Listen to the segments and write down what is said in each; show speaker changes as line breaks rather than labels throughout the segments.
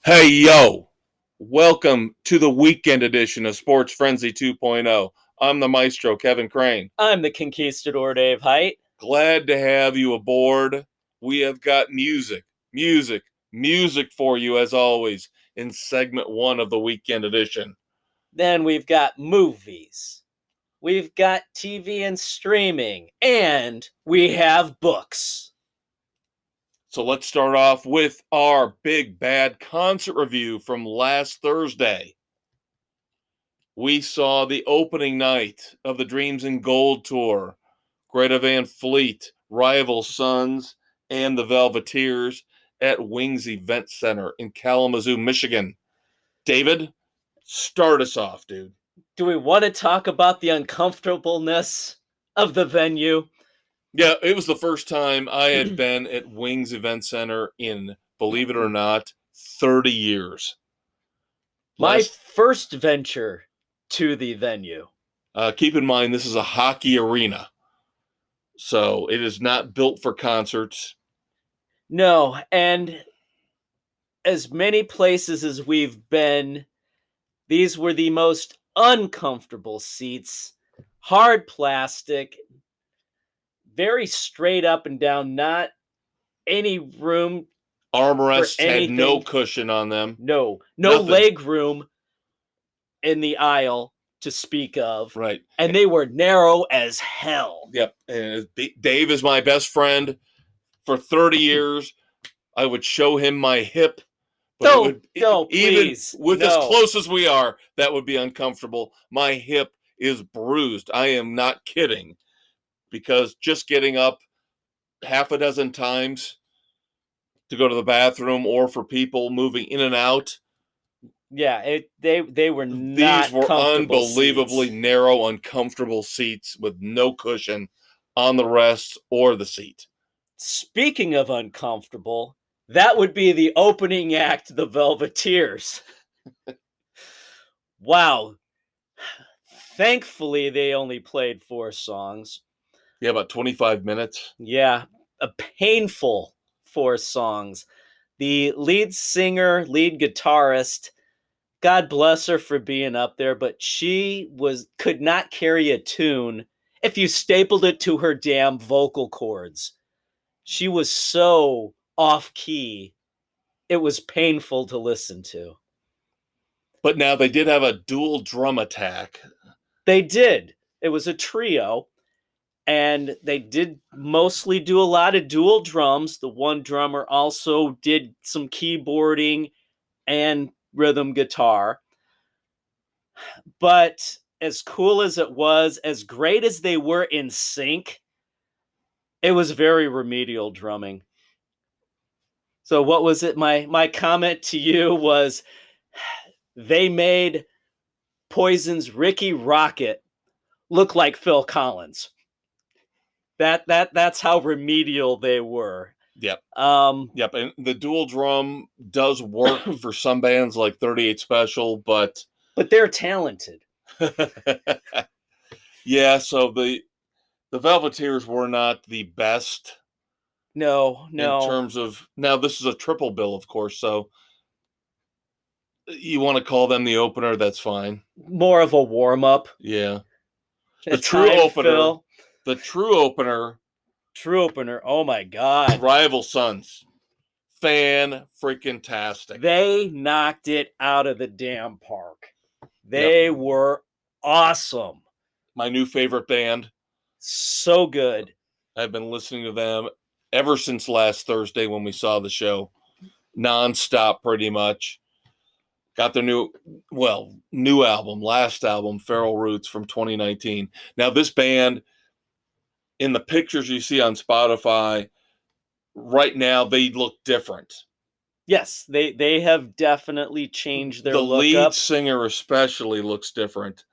Hey, yo, welcome to the weekend edition of Sports Frenzy 2.0. I'm the maestro, Kevin Crane.
I'm the conquistador, Dave Height.
Glad to have you aboard. We have got music for you as always in segment one of the weekend edition.
Then we've got movies. We've got TV and streaming. And we have books.
So let's start off with our big bad concert review from last Thursday. We saw the opening night of the Dreams in Gold tour. Greta Van Fleet, Rival Sons, and the Velveteers at Wings Event Center in Kalamazoo, Michigan. David, start us off, dude.
Do we want to talk about the uncomfortableness of the venue?
Yeah, it was the first time I had been at Wings Event Center in, believe it or not, 30 years.
My first venture to the venue.
Keep in mind, this is a hockey arena. So it is not built for concerts.
No, and as many places as we've been, these were the most uncomfortable seats. Hard plastic, very straight up and down, not any room.
Armrests had no cushion on them.
No leg room in the aisle to speak of.
Right.
And they were narrow as hell.
Yep. And Dave is my best friend. For 30 years, I would show him my hip.
But
please. With
as
close as we are, that would be uncomfortable. My hip is bruised. I am not kidding. Because just getting up half a dozen times to go to the bathroom or for people moving in and out.
Yeah, they were not.
These were unbelievably narrow, uncomfortable seats with no cushion on the rest or the seat.
Speaking of uncomfortable, that would be the opening act, the Velveteers. Wow. Thankfully, they only played 4 songs.
Yeah, about 25 minutes.
Yeah, a painful 4 songs. The lead singer, lead guitarist, God bless her for being up there, but she could not carry a tune if you stapled it to her damn vocal cords. She was so off key. It was painful to listen to.
But now they did have a dual drum attack.
They did. It was a trio, and they did mostly do a lot of dual drums. The one drummer also did some keyboarding and rhythm guitar. But as cool as it was, as great as they were in sync, it was very remedial drumming. So what was it? My comment to you was they made Poison's Ricky Rocket look like Phil Collins. That's how remedial they were.
Yep. Yep. And the dual drum does work for some bands like 38 Special, but
they're talented.
Yeah, so the Velveteers were not the best.
No.
In terms of, now this is a triple bill, of course, so you want to call them the opener, that's fine.
More of a warm-up.
Yeah. The true opener, oh my God. Rival Sons. Fan-freaking-tastic.
They knocked it out of the damn park. They were awesome.
My new favorite band.
So good.
I've been listening to them ever since last Thursday when we saw the show. Non-stop, pretty much. Got their new album, last album, Feral Roots from 2019. Now, this band, in the pictures you see on Spotify, right now, they look different.
Yes, they have definitely changed their look.
The lead singer especially looks different.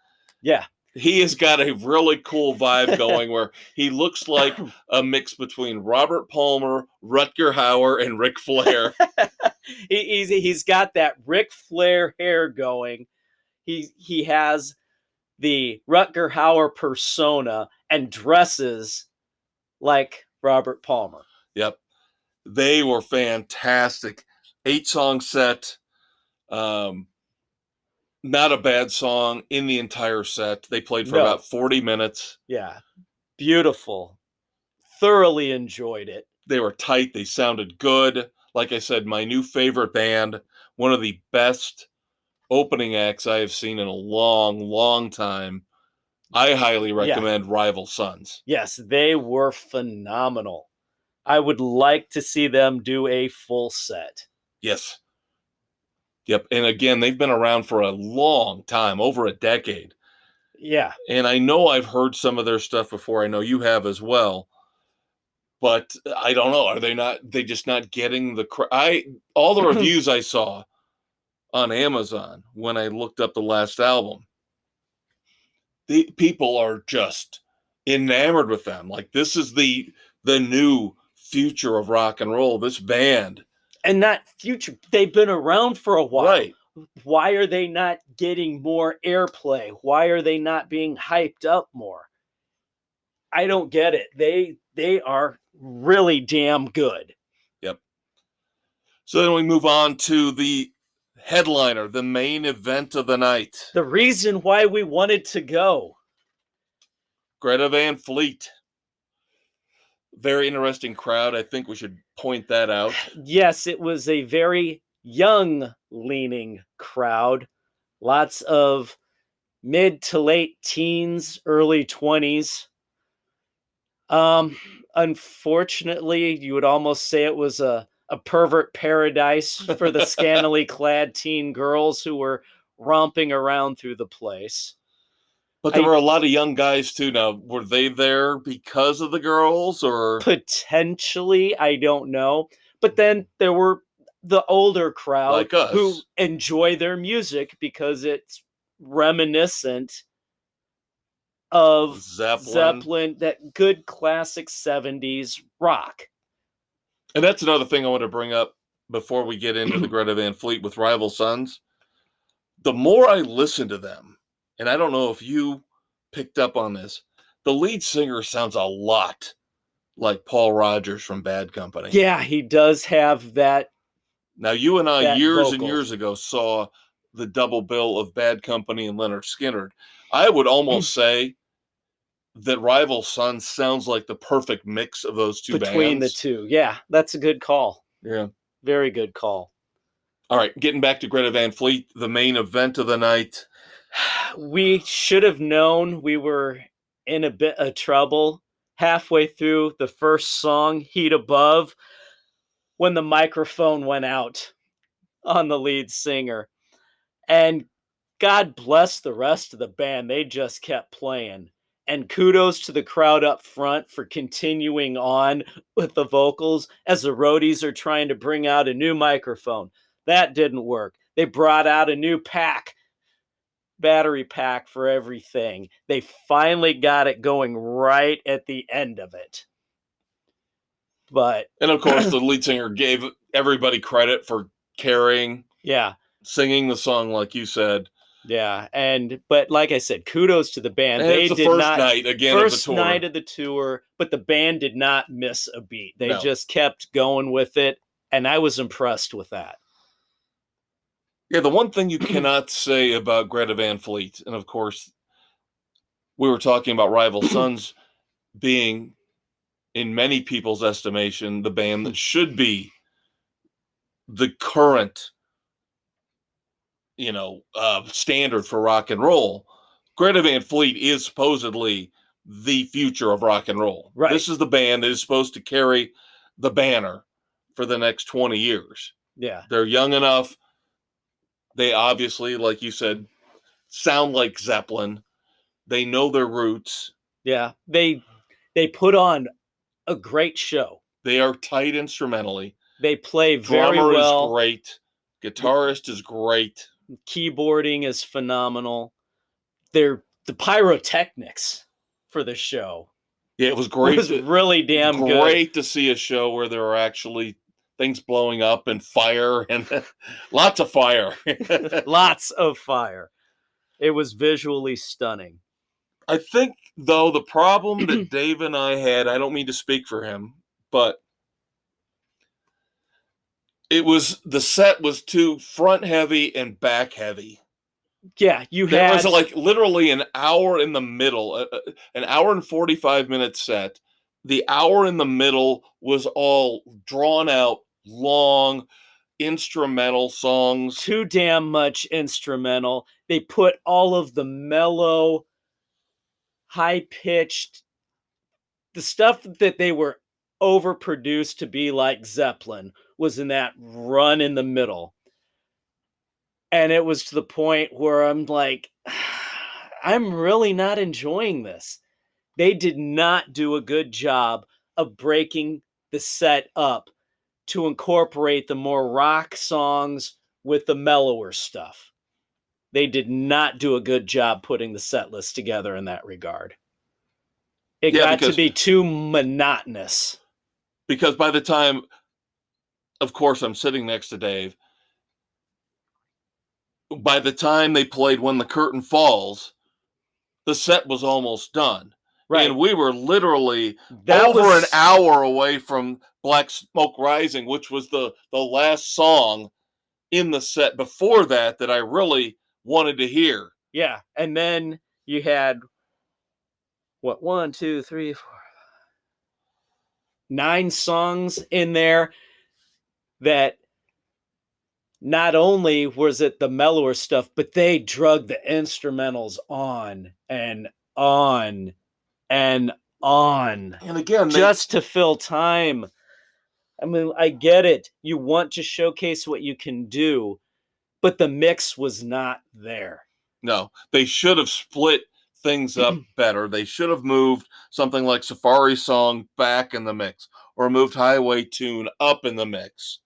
Yeah.
He has got a really cool vibe going where he looks like a mix between Robert Palmer, Rutger Hauer, and Ric Flair.
He's got that Ric Flair hair going. He has the Rutger Hauer persona and dresses like Robert Palmer.
Yep. They were fantastic. 8-song set. Um, Not a bad song in the entire set. They played for
No.
about 40 minutes.
Yeah. Beautiful. Thoroughly enjoyed it.
They were tight. They sounded good. Like I said, my new favorite band, one of the best opening acts I have seen in a long, long time. I highly recommend Rival Sons.
Yes, they were phenomenal. I would like to see them do a full set.
Yes. Yep. And again, they've been around for a long time, over a decade.
Yeah.
And I know I've heard some of their stuff before. I know you have as well. But I don't know. Are they just not getting all the reviews I saw on Amazon when I looked up the last album, the people are just enamored with them. Like, this is the new future of rock and roll, this band.
And not future. They've been around for a while.
Right.
Why are they not getting more airplay? Why are they not being hyped up more? I don't get it. They are really damn good.
Yep. So then we move on to the headliner, the main event of the night.
The reason why we wanted to go.
Greta Van Fleet. Very interesting crowd. I think we should point that out.
Yes, it was a very young leaning crowd. Lots of mid to late teens, early 20s. Unfortunately, you would almost say it was a pervert paradise for the scantily clad teen girls who were romping around through the place.
But there were a lot of young guys too. Now, were they there because of the girls, or
potentially? I don't know. But then there were the older crowd
like us
who enjoy their music because it's reminiscent of Zeppelin, that good classic 70s rock.
And that's another thing I want to bring up before we get into the Greta Van Fleet with Rival Sons. The more I listen to them, and I don't know if you picked up on this, the lead singer sounds a lot like Paul Rodgers from Bad Company.
Yeah, he does have that.
Now, you and I, years and years ago, saw the double bill of Bad Company and Leonard Skinner. I would almost say that Rival Sons sounds like the perfect mix of those two bands.
Between the two. Yeah, that's a good call.
Yeah.
Very good call.
All right, getting back to Greta Van Fleet, the main event of the night.
We should have known we were in a bit of trouble halfway through the first song, Heat Above, when the microphone went out on the lead singer. And God bless the rest of the band. They just kept playing. And kudos to the crowd up front for continuing on with the vocals as the roadies are trying to bring out a new microphone. That didn't work. They brought out a new battery pack for everything. They finally got it going right at the end of it. And
of course, the lead singer gave everybody credit for carrying.
Yeah.
Singing the song, like you said.
Yeah, but like I said, kudos to the band.
And it's the first night again of the tour.
First night of the tour, but the band did not miss a beat. They just kept going with it, and I was impressed with that.
Yeah, the one thing you cannot say about Greta Van Fleet, and of course, we were talking about Rival Sons being, in many people's estimation, the band that should be the current standard for rock and roll. Greta Van Fleet is supposedly the future of rock and roll.
Right.
This is the band that is supposed to carry the banner for the next 20 years.
Yeah.
They're young enough. They obviously, like you said, sound like Zeppelin. They know their roots.
Yeah. They put on a great show.
They are tight instrumentally.
They play very well.
Drummer is great. Guitarist is great.
Keyboarding is phenomenal. The pyrotechnics for the show.
Yeah, it was great.
It was really damn good.
Great to see a show where there were actually things blowing up and fire and lots of fire.
Lots of fire. It was visually stunning.
I think, though, the problem that Dave and I had, I don't mean to speak for him, but The set was too front heavy and back heavy.
Yeah, you
There was
had
like literally an hour in the middle, an hour and 45-minute set. The hour in the middle was all drawn out, long instrumental songs.
too damn much instrumental. They put all of the mellow, high pitched, the stuff that they were overproduced to be like Zeppelin was in that run in the middle. And it was to the point where I'm like, I'm really not enjoying this. They did not do a good job of breaking the set up to incorporate the more rock songs with the mellower stuff. They did not do a good job putting the set list together in that regard. It got to be too monotonous.
Because by the time, of course, I'm sitting next to Dave, by the time they played When the Curtain Falls, the set was almost done. Right. And we were literally an hour away from Black Smoke Rising, which was the last song in the set before that I really wanted to hear.
Yeah. And then you had, 1, 2, 3, 4, 9 songs in there that not only was it the mellower stuff, but they drug the instrumentals on and on and on.
And again,
just to fill time. I mean, I get it. You want to showcase what you can do, but the mix was not there.
No, they should have split things up better. They should have moved something like Safari Song back in the mix, or moved Highway Tune up in the mix.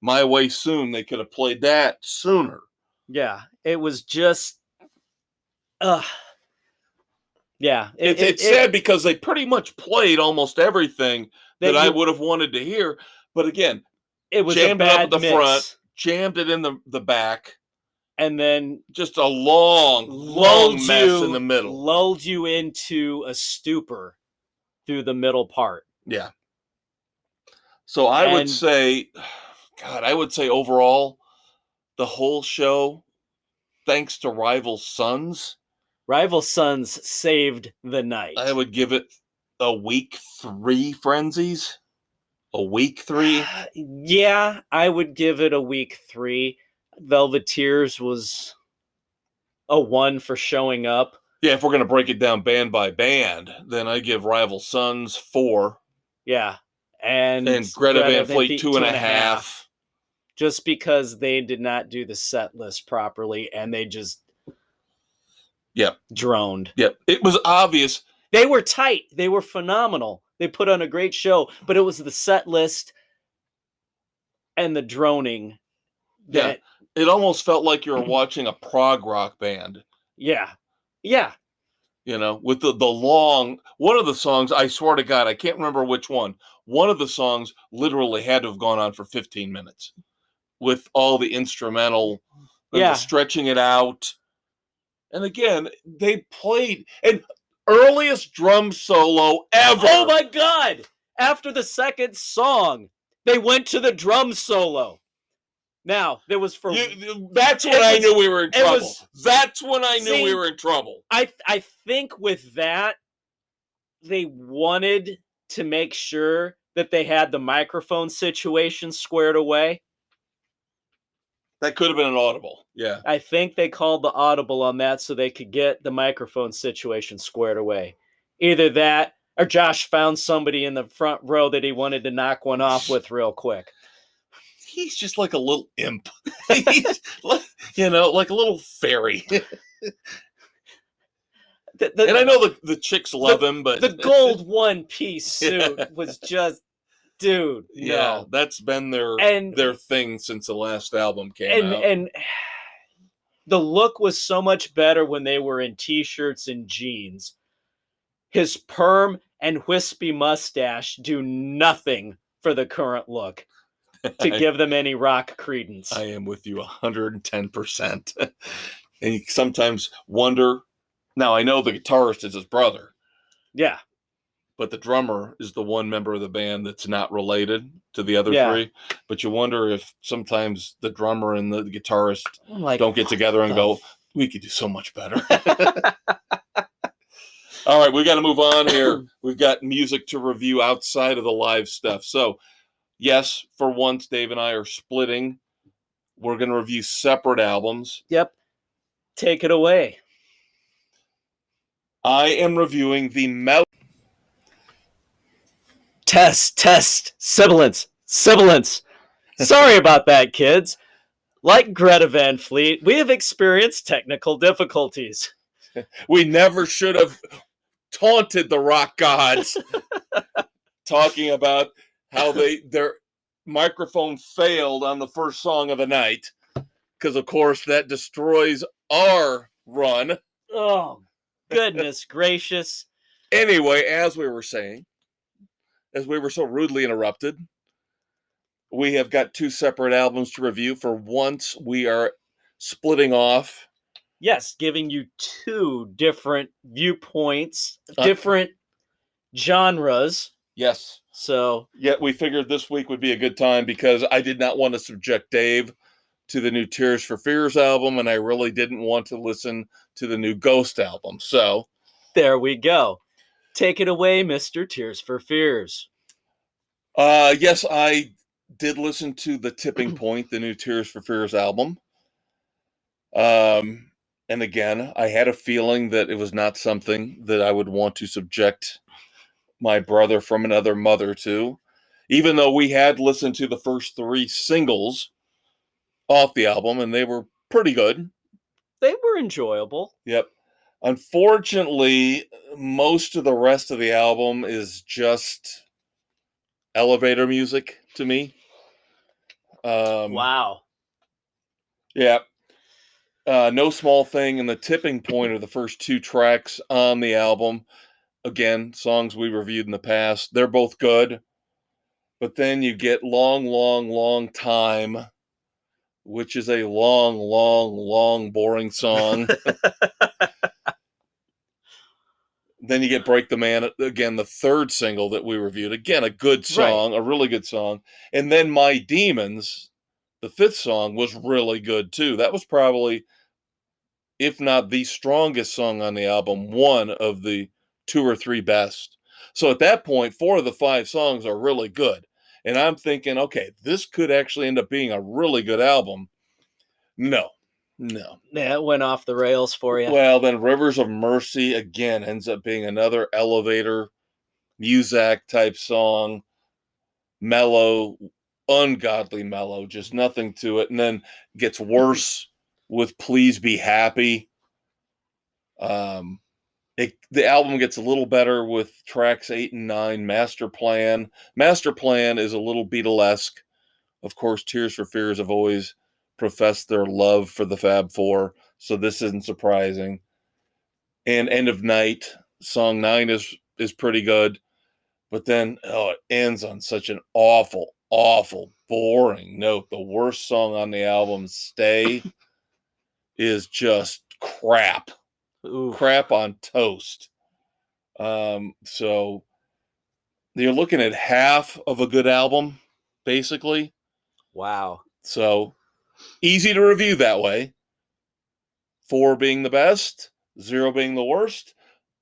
My Way Soon, they could have played that sooner.
Yeah, it was just, yeah.
It's sad because they pretty much played almost everything that I would have wanted to hear. But again,
it was
jammed
a bad
it up at the
mix.
Front, jammed it in the back.
And then
just a long mess in the middle.
Lulled you into a stupor through the middle part.
Yeah. So I would say overall, the whole show, thanks to Rival Sons.
Rival Sons saved the night.
I would give it a week 3, Frenzies. A week 3?
Yeah, I would give it a week 3. Velveteers was a 1 for showing up.
Yeah, if we're going to break it down band by band, then I give Rival Sons 4.
Yeah. And
Greta Van Fleet 2.5.
Just because they did not do the set list properly and they just droned.
Yep. It was obvious.
They were tight. They were phenomenal. They put on a great show, but it was the set list and the droning.
Yeah, it almost felt like you were watching a prog rock band.
Yeah.
You know, with the long, one of the songs, I swear to God, I can't remember which one. One of the songs literally had to have gone on for 15 minutes with all the instrumental, the stretching it out. And again, they played an earliest drum solo ever.
Oh my God. After the second song, they went to the drum solo. Now, there was
that's when I knew we were in trouble. That's when I knew we were in trouble.
I think with that, they wanted to make sure that they had the microphone situation squared away.
That could have been an audible. Yeah.
I think they called the audible on that so they could get the microphone situation squared away. Either that or Josh found somebody in the front row that he wanted to knock one off with real quick.
He's just like a little imp. He's, like a little fairy. And I know the chicks love him, but
the gold one-piece suit was just, dude.
Yeah,
no.
That's been their thing since the last album came out.
And the look was so much better when they were in t-shirts and jeans. His perm and wispy mustache do nothing for the current look to give them any rock credence.
I am with you 110%. And you sometimes wonder. Now, I know the guitarist is his brother.
Yeah.
but the drummer is the one member of the band that's not related to the other
Yeah.
three. But you wonder if sometimes the drummer and the guitarist
I'm like,
don't get together and
the
go, we could do so much better. All right, we got to move on here. We've got music to review outside of the live stuff. So, yes, for once, Dave and I are splitting. We're going to review separate albums.
Yep. Take it away.
I am reviewing the
Test, sibilance. Sorry about that, kids. Like Greta Van Fleet, we have experienced technical difficulties.
We never should have taunted the rock gods talking about how their microphone failed on the first song of the night, because of course that destroys our run.
Oh, goodness gracious.
Anyway, as we were saying, as we were so rudely interrupted, we have got two separate albums to review. For once, we are splitting off.
Yes, giving you two different viewpoints, different genres.
Yes.
So,
yeah, we figured this week would be a good time because I did not want to subject Dave to the new Tears for Fears album, and I really didn't want to listen to the new Ghost album. So,
there we go. Take it away, Mr. Tears for Fears.
Yes, I did listen to The Tipping Point, the new Tears for Fears album. And again, I had a feeling that it was not something that I would want to subject my brother from another mother to, even though we had listened to the first three singles off the album, and they were pretty good.
They were enjoyable.
Yep. Unfortunately, most of the rest of the album is just elevator music to me.
Wow.
Yeah. No Small Thing and The Tipping Point are the first two tracks on the album. Again, songs we reviewed in the past. They're both good. But then you get Long Time, which is a long, boring song. Then you get Break the Man, again, the third single that we reviewed. Again, a good song, right. A really good song. And then My Demons, the fifth song, was really good too. That was probably, if not the strongest song on the album, one of the two or three best. So at that point, 4 of the 5 songs are really good. And I'm thinking, okay, this could actually end up being a really good album. No.
Yeah, it went off the rails for you.
Well, then Rivers of Mercy, again, ends up being another elevator, Muzak type song. Mellow, ungodly mellow, just nothing to it. And then gets worse with Please Be Happy. The album gets a little better with tracks 8 and 9. Master Plan is a little Beatlesque. Of course, Tears for Fears have always professed their love for the Fab Four, so this isn't surprising. And End of Night, song 9 is pretty good, but then it ends on such an awful, boring note. The worst song on the album, Stay, is just crap.
Oof.
Crap on toast. So you're looking at half of a good album, basically.
Wow.
So easy to review that way. 4 being the best, 0 being the worst.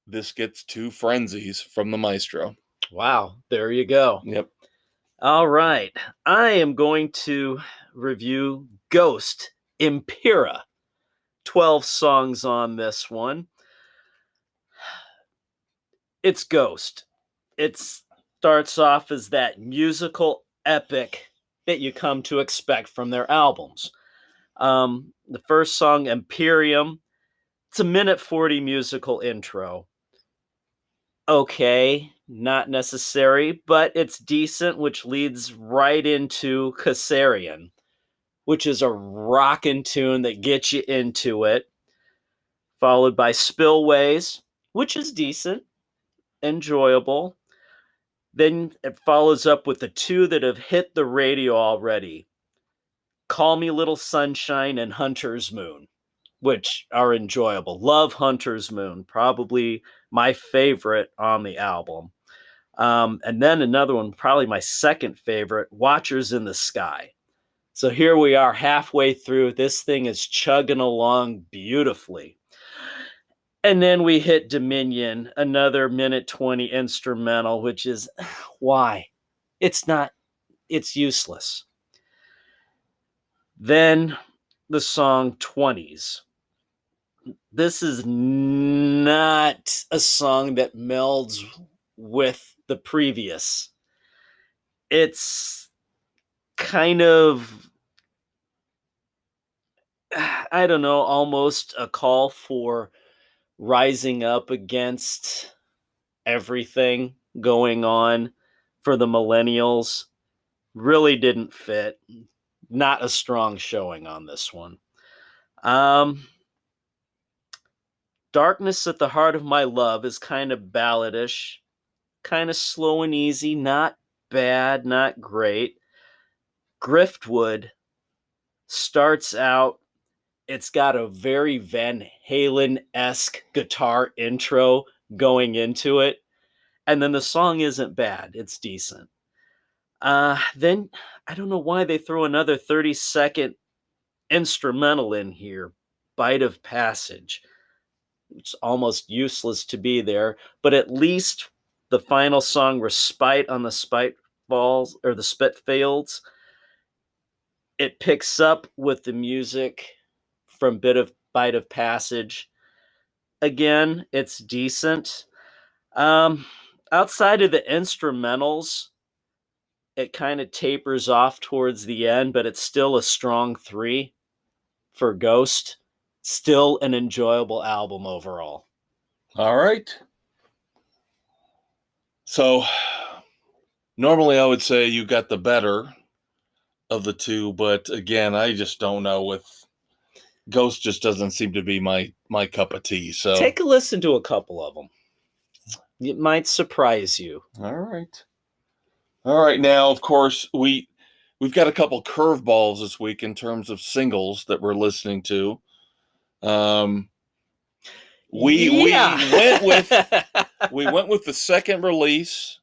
This gets 2 frenzies from the maestro.
Wow. There you go.
Yep.
All right. I am going to review Ghost Impera. 12 songs on this one. It's Ghost. It starts off as that musical epic that you come to expect from their albums. The first song, Imperium, it's a 1:40 musical intro. Okay, not necessary, but it's decent, which leads right into Kassarian, which is a rockin' tune that gets you into it, followed by Spillways, which is decent, enjoyable. Then it follows up with the 2 that have hit the radio already, Call Me Little Sunshine and Hunter's Moon, which are enjoyable. Love Hunter's Moon, probably my favorite on the album. And then another one, probably my second favorite, Watchers in the Sky. So here we are halfway through. This thing is chugging along beautifully. And then we hit Dominion, another minute 20 instrumental, which is why? It's useless. Then the song 20s. This is not a song that melds with the previous. It's kind of, I don't know, almost a call for rising up against everything going on for the millennials. Really didn't fit. Not a strong showing on this one. Darkness at the Heart of My Love is kind of balladish, kind of slow and easy, not bad, not great. Griftwood starts out, it's got a very Van Halen-esque guitar intro going into it, and then the song isn't bad, it's decent. Then, I don't know why they throw another 30-second instrumental in here, Bite of Passage. It's almost useless to be there, but at least the final song, Respite on the Spite Falls, or the Spitfields, it picks up with the music from Bite of Passage. Again, it's decent. Outside of the instrumentals, it kind of tapers off towards the end, but it's still a strong 3 for Ghost. Still an enjoyable album overall.
All right. So normally I would say you got the better of the two, but again, I just don't know. With Ghost, just doesn't seem to be my cup of tea. So
take a listen to a couple of them. It might surprise you.
All right. Now, of course, we've got a couple curveballs this week in terms of singles that we're listening to. We went with the second release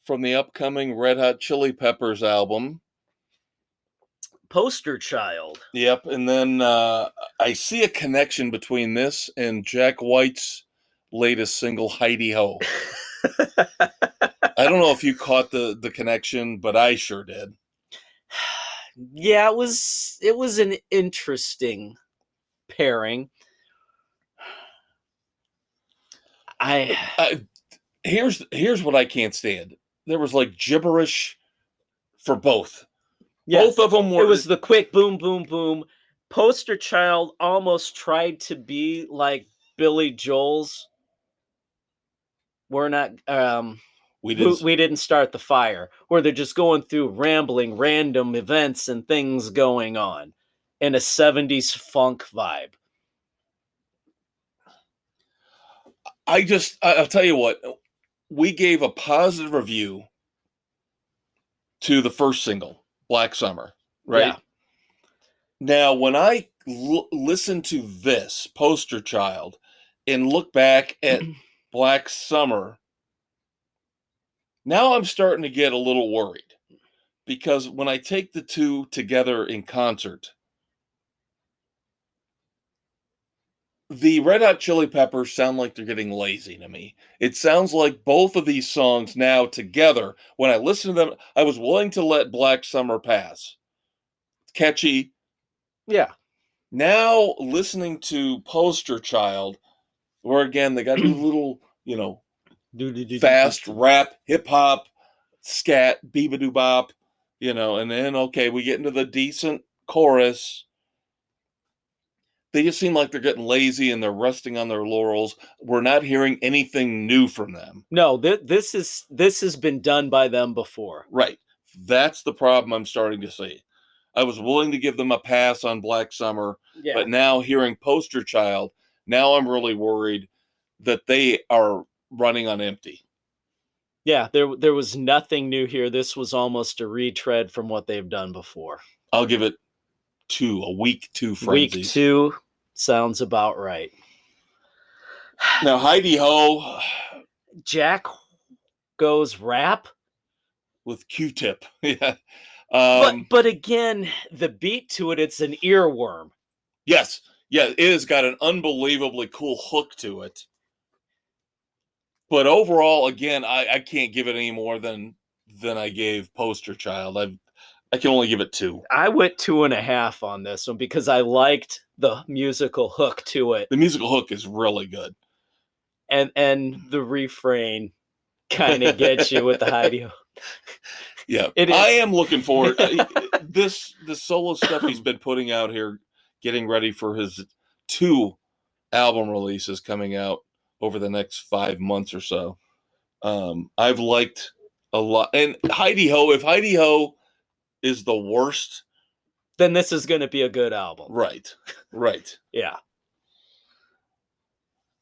from the upcoming Red Hot Chili Peppers album,
Poster Child.
Yep, and then I see a connection between this and Jack White's latest single, Heidi Ho. I don't know if you caught the connection, but I sure did.
Yeah, it was an interesting pairing.
Here's what I can't stand. There was like gibberish for both.
Yes,
both of them were.
It was the quick boom, boom, boom. Poster Child almost tried to be like Billy Joel's. We're not. We didn't start the fire. Where they're just going through rambling, random events and things going on in a 70s funk vibe.
I'll tell you what, we gave a positive review to the first single, Black Summer, right?
Yeah.
Now, when I listen to this, Poster Child, and look back at Black Summer, now I'm starting to get a little worried. Because when I take the two together in concert, the Red Hot Chili Peppers sound like they're getting lazy to me. It sounds like both of these songs now together, when I listen to them, I was willing to let Black Summer pass. It's catchy.
Yeah.
Now, listening to Poster Child, where again, they got a little, fast rap, hip-hop, scat, beep-a-doo-bop, and then, okay, we get into the decent chorus. They just seem like they're getting lazy and they're resting on their laurels. We're not hearing anything new from them.
No, this has been done by them before.
Right. That's the problem I'm starting to see. I was willing to give them a pass on Black Summer, but now hearing Poster Child, now I'm really worried that they are running on empty.
Yeah, there was nothing new here. This was almost a retread from what they've done before.
I'll give it a week 2 frenzies.
Week 2 sounds about right.
Now, Heidi Ho.
Jack goes rap.
with Q-Tip. Yeah.
But again, the beat to it, it's an earworm.
Yes. Yeah, it has got an unbelievably cool hook to it. But overall, again, I can't give it any more than I gave Poster Child. I can only give it 2.
I went 2.5 on this one because I liked the musical hook to it.
The musical hook is really good.
And the refrain kind of gets you with the Heidi.
Yeah. I am looking forward. The solo stuff he's been putting out here, getting ready for his 2 album releases coming out over the next 5 months or so. I've liked a lot. And Heidi Ho, if Heidi Ho is the worst,
then this is going to be a good album.
Right.
Yeah.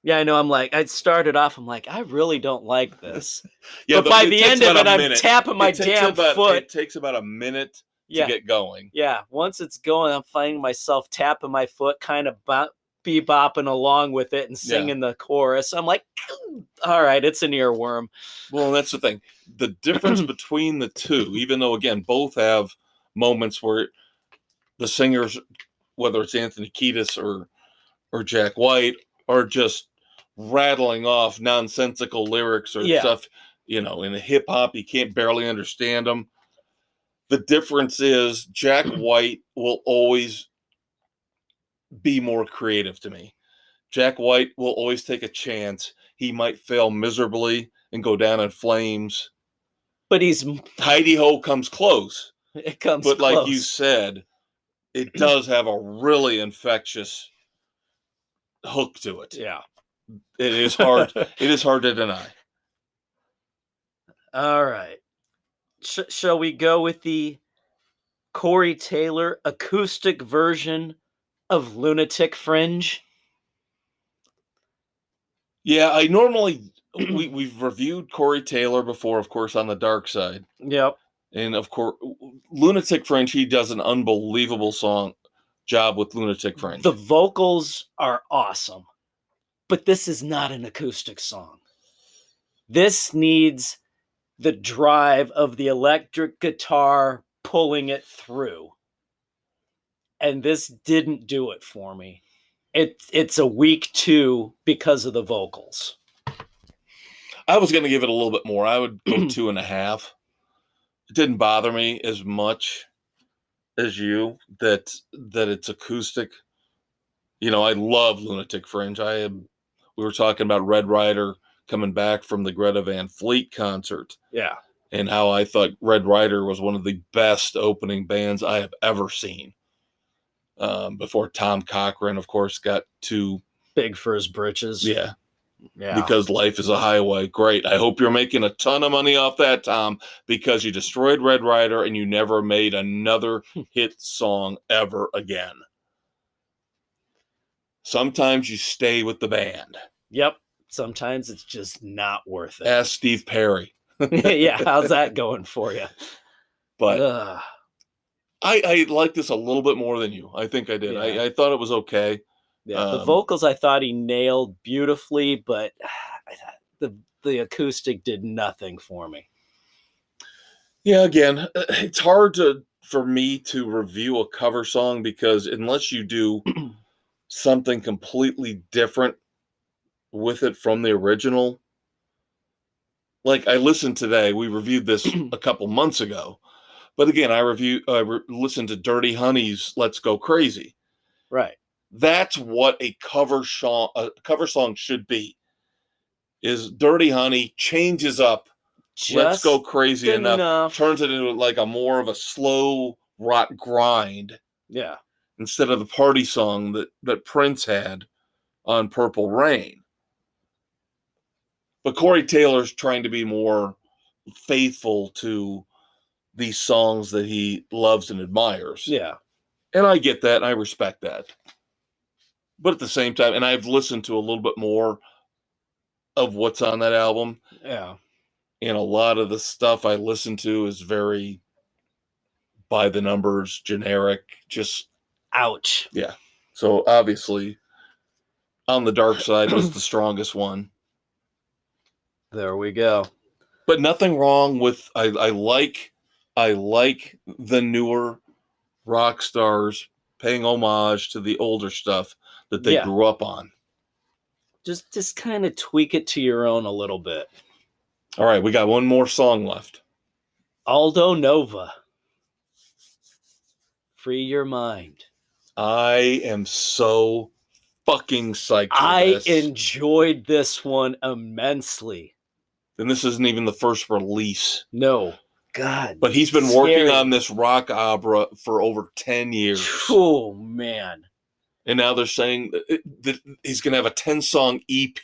Yeah, I know. I started off, I'm like, I really don't like this.
Yeah,
but by the end of it, I'm tapping my damn foot.
It takes about a minute
to
get going.
Yeah, once it's going, I'm finding myself tapping my foot, kind of bebopping along with it and singing the chorus. I'm like, all right, it's an earworm.
Well, that's the thing. The difference between the two, even though, again, both have moments where the singers, whether it's Anthony Kiedis or Jack White, are just rattling off nonsensical lyrics or stuff, in a hip hop, you can't barely understand them. The difference is Jack White will always be more creative to me. Jack White will always take a chance. He might fail miserably and go down in flames.
But
Heidi Ho comes close.
It comes
but
close.
Like you said, it does have a really infectious hook to it.
Yeah.
It is hard. It is hard to deny.
All right. Shall we go with the Corey Taylor acoustic version of Lunatic Fringe?
Yeah, I normally we've reviewed Corey Taylor before, of course, on the Dark Side.
Yep.
And of course, Lunatic Fringe, he does an unbelievable job with Lunatic Fringe.
The vocals are awesome, but this is not an acoustic song. This needs the drive of the electric guitar pulling it through. And this didn't do it for me. It's a weak 2 because of the vocals.
I was going to give it a little bit more. I would go 2.5. It didn't bother me as much as you that it's acoustic. I love Lunatic Fringe. We were talking about Red Rider coming back from the Greta Van Fleet concert.
Yeah.
And how I thought Red Rider was one of the best opening bands I have ever seen. Before Tom Cochran, of course, got too
big for his britches.
Yeah. Because life is a highway. Great. I hope you're making a ton of money off that, Tom, because you destroyed Red Rider and you never made another hit song ever again. Sometimes you stay with the band.
Yep. Sometimes it's just not worth it.
Ask Steve Perry.
Yeah, how's that going for you?
But I like this a little bit more than you. I think I did.
Yeah.
I thought it was okay.
Yeah, the vocals I thought he nailed beautifully, but the acoustic did nothing for me.
Yeah, again, it's hard for me to review a cover song because unless you do something completely different with it from the original, like I listened today, we reviewed this a couple months ago, but again, I listened to Dirty Honey's "Let's Go Crazy."
Right.
That's what a cover song should be. Is Dirty Honey changes up Let's Go Crazy enough, turns it into like a more of a slow rock grind.
Yeah.
Instead of the party song that Prince had on Purple Rain. But Corey Taylor's trying to be more faithful to these songs that he loves and admires.
Yeah.
And I get that. And I respect that. But at the same time, and I've listened to a little bit more of what's on that album.
Yeah.
And a lot of the stuff I listen to is very by the numbers, generic, just
ouch.
Yeah. So obviously On the Dark Side was the strongest one.
There we go.
But nothing wrong with I like the newer rock stars paying homage to the older stuff that they
Yeah.
grew up on.
Just kind of tweak it to your own a little bit.
All right, we got one more song left.
Aldo Nova. Free Your Mind.
I am so fucking psyched for
I
this.
enjoyed this one immensely.
And this isn't even the first release.
No. God.
But he's been working on this rock opera for over 10 years.
Oh, man.
And now they're saying that he's going to have a 10-song EP,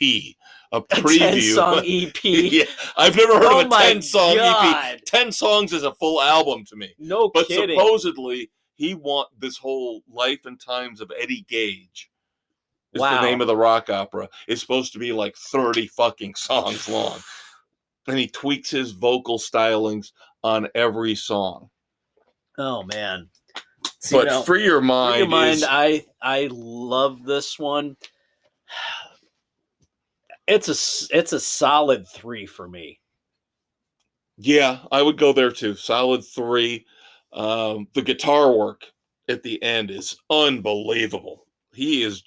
a preview.
A 10-song EP?
Yeah, I've never heard of a 10-song EP. 10 songs is a full album to me.
No kidding.
But supposedly, he wants this whole Life and Times of Eddie Gage. Is the name of the rock opera. It's supposed to be like 30 fucking songs long. And he tweaks his vocal stylings on every song.
Oh, man.
But Free Your Mind.
Free Your Mind, I love this one. It's a solid 3 for me.
Yeah, I would go there too. Solid 3. The guitar work at the end is unbelievable. He is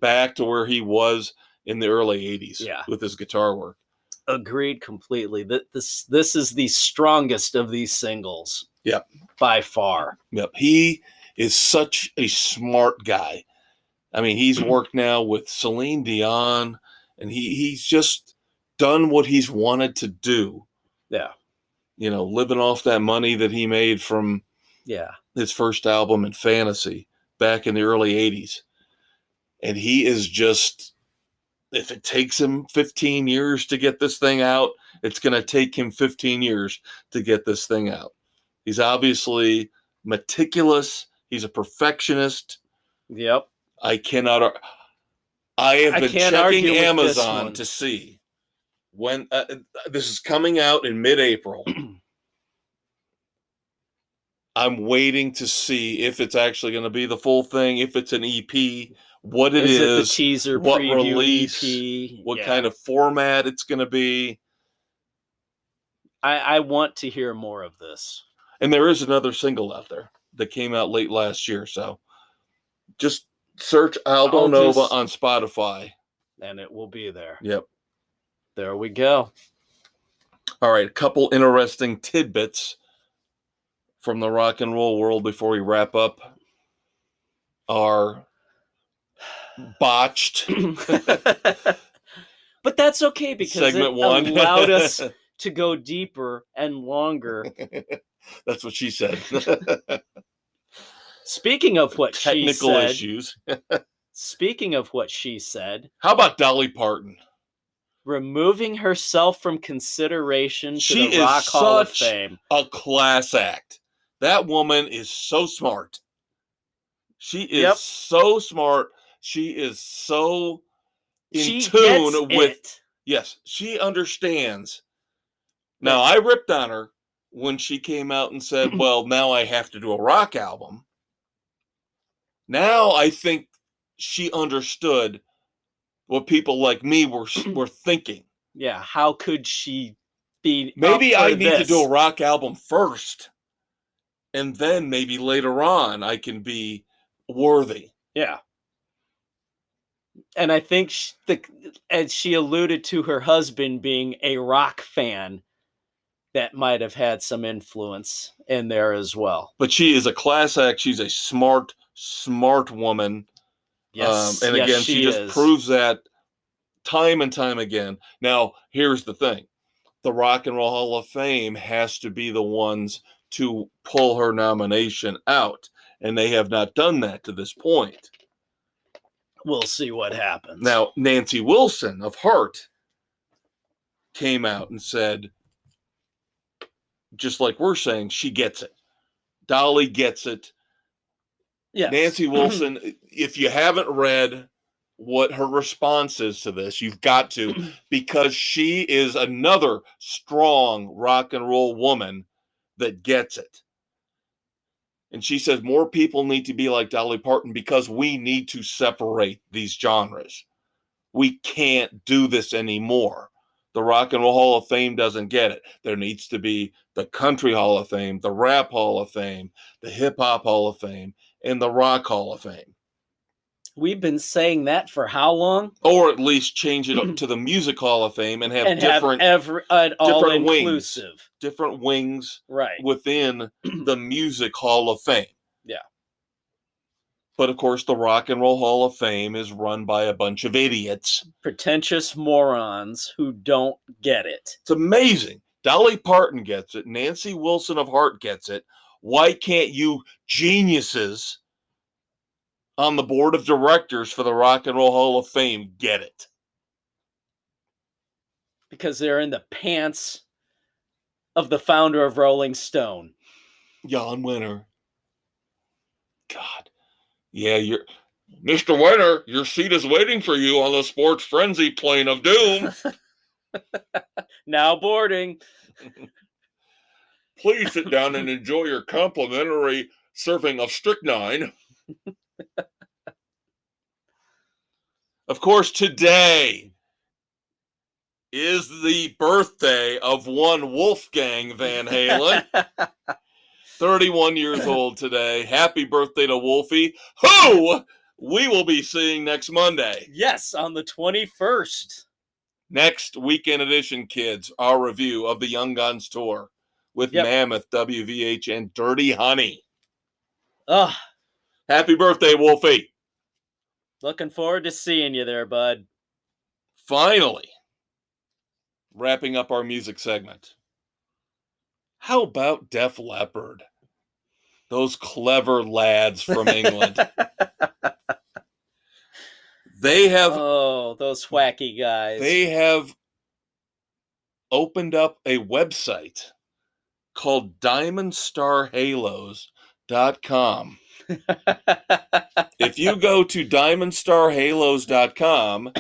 back to where he was in the early 80s with his guitar work.
Agreed completely. This is the strongest of these singles.
Yep.
By far.
Yep. He is such a smart guy. I mean, he's worked now with Celine Dion, and he's just done what he's wanted to do.
Yeah.
You know, living off that money that he made from his first album in Fantasy back in the early 80s. And he is just, if it takes him 15 years to get this thing out, it's going to take him 15 years to get this thing out. He's obviously meticulous. He's a perfectionist.
Yep.
I have been checking Amazon to see when this is coming out in mid-April. I'm waiting to see if it's actually going to be the full thing, if it's an EP, what it is,
it the teaser,
what
preview,
release,
EP?
What kind of format it's going to be.
I want to hear more of this.
And there is another single out there that came out late last year. So just search Aldo Nova on Spotify.
And it will be there.
Yep.
There we go.
All right. A couple interesting tidbits from the rock and roll world before we wrap up our botched.
But that's okay because
segment one
allowed us to go deeper and longer.
That's what she said.
Speaking of what
technical
she said,
issues.
Speaking of what she said,
how about Dolly Parton
removing herself from consideration to the Rock Hall of Fame?
A class act. That woman is so smart. She is so smart. She is so in tune with it. Yes, she understands. Now, I ripped on her when she came out and said, well, now I have to do a rock album. Now I think she understood what people like me were thinking.
Yeah, how could she be?
Maybe I need to do a rock album first, and then maybe later on I can be worthy.
Yeah. And I think as she alluded to her husband being a rock fan, that might have had some influence in there as well.
But she is a class act. She's a smart woman.
Yes.
And again, she just proves that time and time again. Now, here's the thing. The Rock and Roll Hall of Fame has to be the ones to pull her nomination out. And they have not done that to this point.
We'll see what happens.
Now, Nancy Wilson of Heart came out and said, just like we're saying, she gets it. Dolly gets it. Yes. Nancy Wilson, if you haven't read what her response is to this, you've got to, because she is another strong rock and roll woman that gets it. And she says more people need to be like Dolly Parton because we need to separate these genres. We can't do this anymore. The Rock and Roll Hall of Fame doesn't get it. There needs to be the Country Hall of Fame, the Rap Hall of Fame, the Hip Hop Hall of Fame, and the Rock Hall of Fame.
We've been saying that for how long?
Or at least change it up to the Music Hall of Fame and have different
all-inclusive
wings, different wings
right
within the Music Hall of Fame.
Yeah.
But of course, the Rock and Roll Hall of Fame is run by a bunch of idiots.
Pretentious morons who don't get it.
It's amazing. Dolly Parton gets it. Nancy Wilson of Heart gets it. Why can't you geniuses on the board of directors for the Rock and Roll Hall of Fame get it?
Because they're in the pants of the founder of Rolling Stone.
Jan Winter. God. Yeah, you're Mr. Winter, your seat is waiting for you on the Sports Frenzy plane of doom.
Now boarding.
Please sit down and enjoy your complimentary serving of strychnine. Of course, today is the birthday of one Wolfgang Van Halen. 31 years old today. Happy birthday to Wolfie, who we will be seeing next Monday.
Yes, on the 21st.
Next weekend edition, kids, our review of the Young Guns tour with Mammoth, WVH, and Dirty Honey. Happy birthday, Wolfie.
Looking forward to seeing you there, bud.
Finally, wrapping up our music segment. How about Def Leppard? Those clever lads from England. They have...
Oh, those wacky guys.
They have opened up a website called DiamondStarHalos.com. If you go to DiamondStarHalos.com,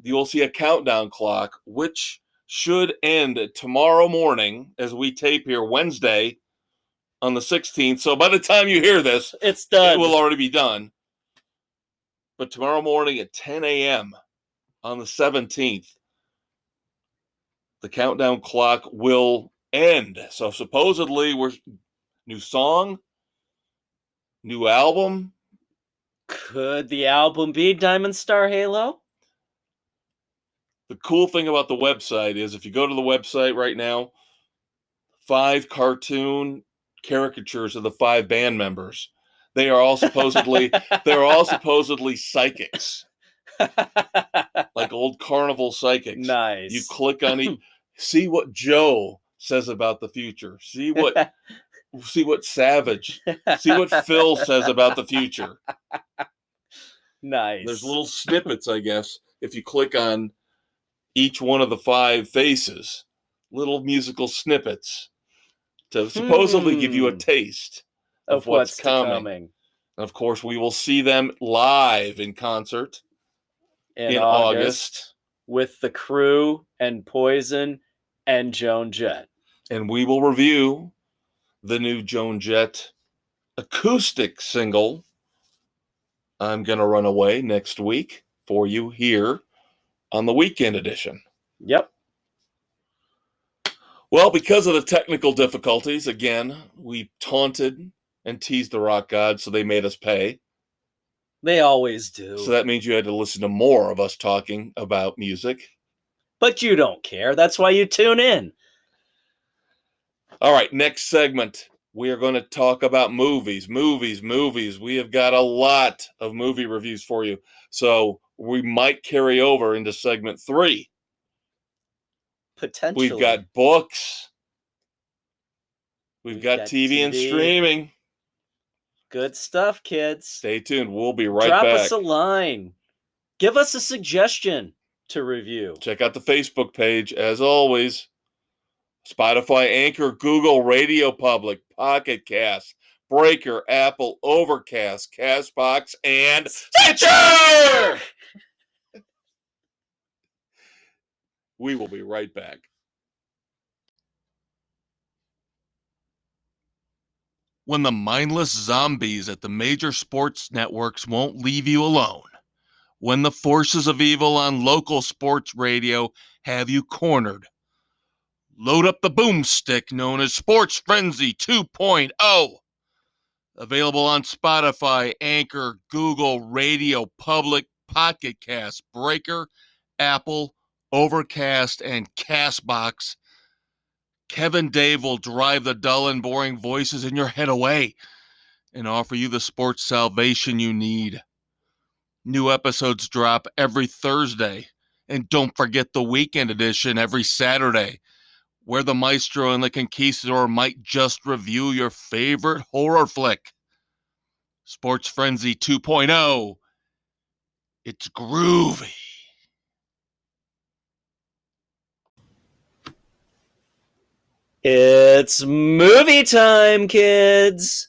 you will see a countdown clock, which should end tomorrow morning as we tape here Wednesday on the 16th. So by the time you hear this,
it's done.
It will already be done. But tomorrow morning at 10 a.m. on the 17th, the countdown clock will end. So supposedly we're new song, new album.
Could the album be Diamond Star Halo?
The cool thing about the website is if you go to the website right now, 5 cartoon caricatures of the 5 band members. They are all supposedly psychics. Like old carnival psychics.
Nice.
You click on it, see what Joe says about the future. See what Savage, see what Phil says about the future.
Nice.
There's little snippets, I guess, if you click on each one of the 5 faces, little musical snippets to supposedly give you a taste of what's coming. And of course, we will see them live in concert in August
with the Crew and Poison and Joan Jett.
And we will review the new Joan Jett acoustic single, I'm Gonna Run Away, next week for you here on the weekend edition.
Yep.
Well, because of the technical difficulties, again, we taunted and teased the rock gods, so they made us pay.
They always do.
So that means you had to listen to more of us talking about music.
But you don't care. That's why you tune in.
All right, next segment. We are going to talk about movies. We have got a lot of movie reviews for you. So we might carry over into segment 3.
Potentially.
We've got books. We've got TV and streaming.
Good stuff, kids.
Stay tuned. We'll be right
back.
Drop
us a line. Give us a suggestion to review.
Check out the Facebook page, as always. Spotify, Anchor, Google, Radio Public, Pocket Cast, Breaker, Apple, Overcast, Castbox, and Stitcher! We will be right back. When the mindless zombies at the major sports networks won't leave you alone, when the forces of evil on local sports radio have you cornered. Load up the boomstick known as Sports Frenzy 2.0. Available on Spotify, Anchor, Google, Radio Public, Pocket Cast, Breaker, Apple, Overcast, and Castbox. Kev Dave will drive the dull and boring voices in your head away and offer you the sports salvation you need. New episodes drop every Thursday. And don't forget the weekend edition every Saturday, where the maestro and the conquistador might just review your favorite horror flick. Sports Frenzy 2.0. It's groovy.
It's movie time, kids.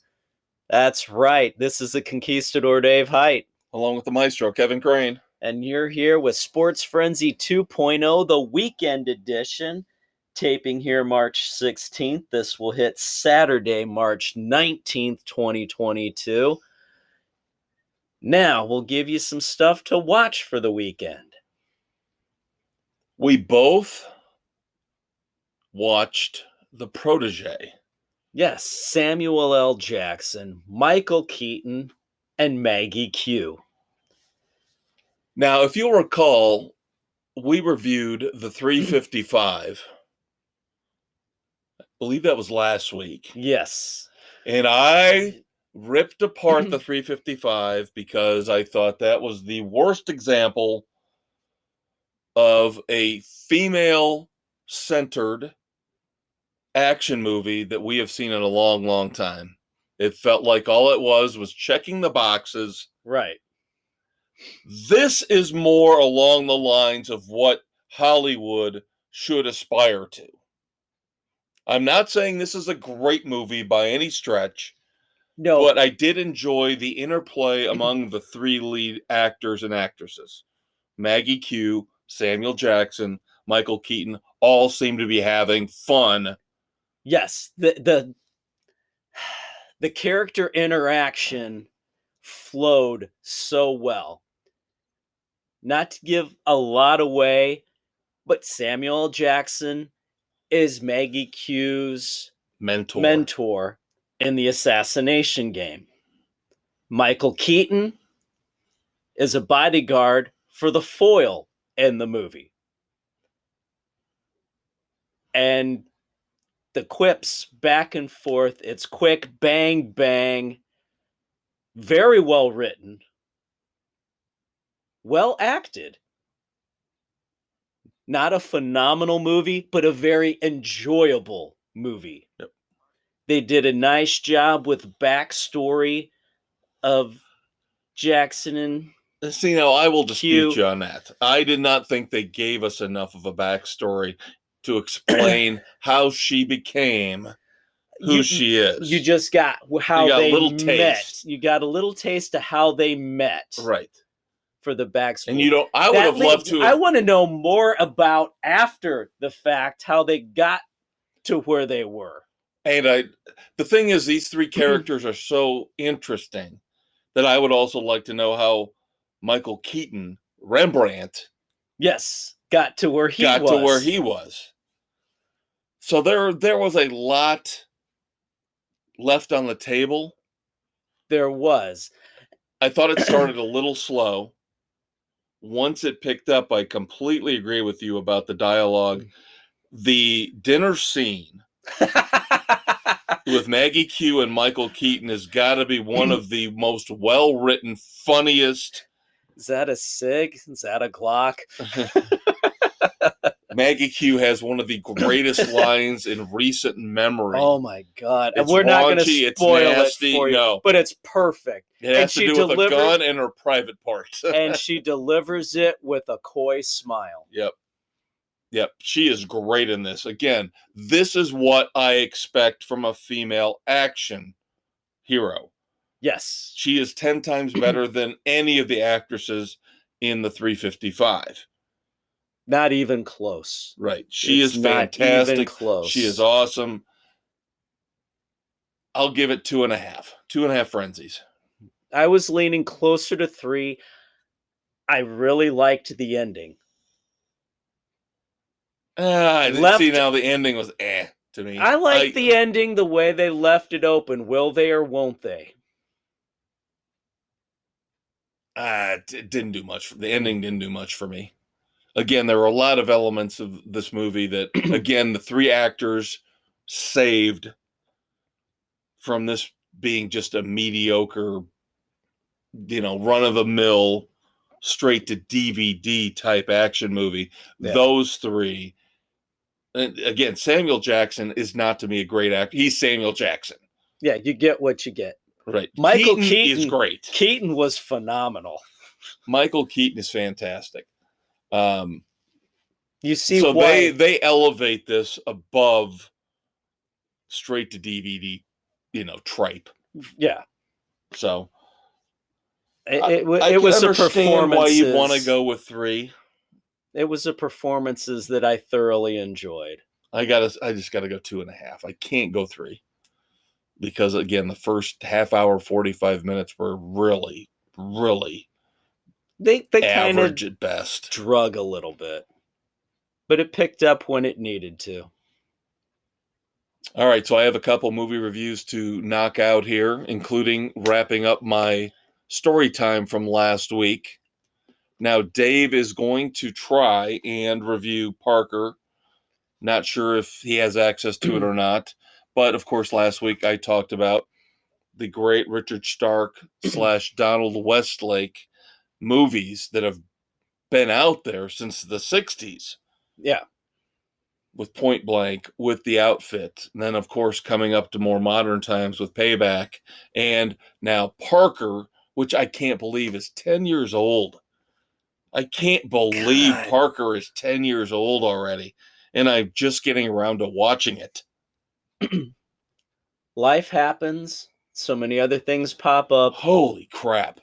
That's right. This is the Conquistador Dave Height.
Along with the maestro, Kevin Crane.
And you're here with Sports Frenzy 2.0, the weekend edition. Taping here March 16th. This will hit Saturday, March 19th, 2022. Now, we'll give you some stuff to watch for the weekend.
We both watched The Protege.
Yes, Samuel L. Jackson, Michael Keaton, and Maggie Q.
Now, if you'll recall, we reviewed The 355. I believe that was last week.
Yes.
And I ripped apart The 355 because I thought that was the worst example of a female-centered action movie that we have seen in a long, long time. It felt like all it was checking the boxes.
Right.
This is more along the lines of what Hollywood should aspire to. I'm not saying this is a great movie by any stretch.
No.
But I did enjoy the interplay among the three lead actors and actresses. Maggie Q, Samuel Jackson, Michael Keaton all seem to be having fun.
Yes, the character interaction flowed so well. Not to give a lot away, but Samuel L. Jackson is Maggie Q's mentor in the assassination game. Michael Keaton is a bodyguard for the foil in the movie. And the quips back and forth, it's quick, bang, bang, very well written, well acted. Not a phenomenal movie, but a very enjoyable movie.
Yep.
They did a nice job with backstory of Jackson and
See, now I will dispute you on that. I did not think they gave us enough of a backstory to explain how she became who she is.
You just got how they met.
Taste.
You got a little taste of how they met.
Right.
For the backstory.
And I would have loved to.
I want to know more about after the fact, how they got to where they were.
And the thing is, these three characters are so interesting that I would also like to know how Michael Keaton, Rembrandt,
yes, got to where he was.
So there was a lot left on the table.
There was.
I thought it started a little slow. Once it picked up, I completely agree with you about the dialogue. The dinner scene with Maggie Q and Michael Keaton has got to be one of the most well-written, funniest.
Is that a SIG? Is that a Glock?
Maggie Q has one of the greatest lines in recent memory.
Oh my God.
It's
We're not going to spoil
nasty,
it for you,
no.
but it's perfect.
It has to do with a gun and her private parts.
And she delivers it with a coy smile.
Yep. She is great in this. Again, this is what I expect from a female action hero.
Yes.
She is 10 times better than any of the actresses in the 355.
Not even close.
Right. She is fantastic.
Not even close.
She is awesome. I'll give it 2.5. 2.5 frenzies.
I was leaning closer to 3. I really liked the ending.
See, now the ending was to me.
I like the ending the way they left it open. Will they or won't they?
It didn't do much. The ending didn't do much for me. Again, there were a lot of elements of this movie that, again, the three actors saved from this being just a mediocre, run-of-the-mill, straight-to-DVD type action movie. Yeah. Those three, and again, Samuel Jackson is not, to me, a great actor. He's Samuel Jackson.
Yeah, you get what you get.
Right.
Michael
Keaton is great.
Keaton was phenomenal.
Michael Keaton is fantastic.
You see,
so
why
they elevate this above straight to DVD, tripe.
Yeah.
So
it was a performance.
Why you'd want to go with 3.
It was a performances that I thoroughly enjoyed.
I just gotta go 2.5. I can't go 3 because, again, the first half hour, 45 minutes were really, really
they
average at best.
Drug a little bit, but it picked up when it needed to.
All right, so I have a couple movie reviews to knock out here, including wrapping up my story time from last week. Now, Dave is going to try and review Parker. Not sure if he has access to it or not. But, of course, last week I talked about the great Richard Stark / Donald Westlake movies that have been out there since the 60s.
Yeah.
With Point Blank, with The Outfit. And then, of course, coming up to more modern times with Payback. And now Parker, which I can't believe is 10 years old. I can't believe Parker is 10 years old already. And I'm just getting around to watching it.
Life happens. So many other things pop up.
Holy crap.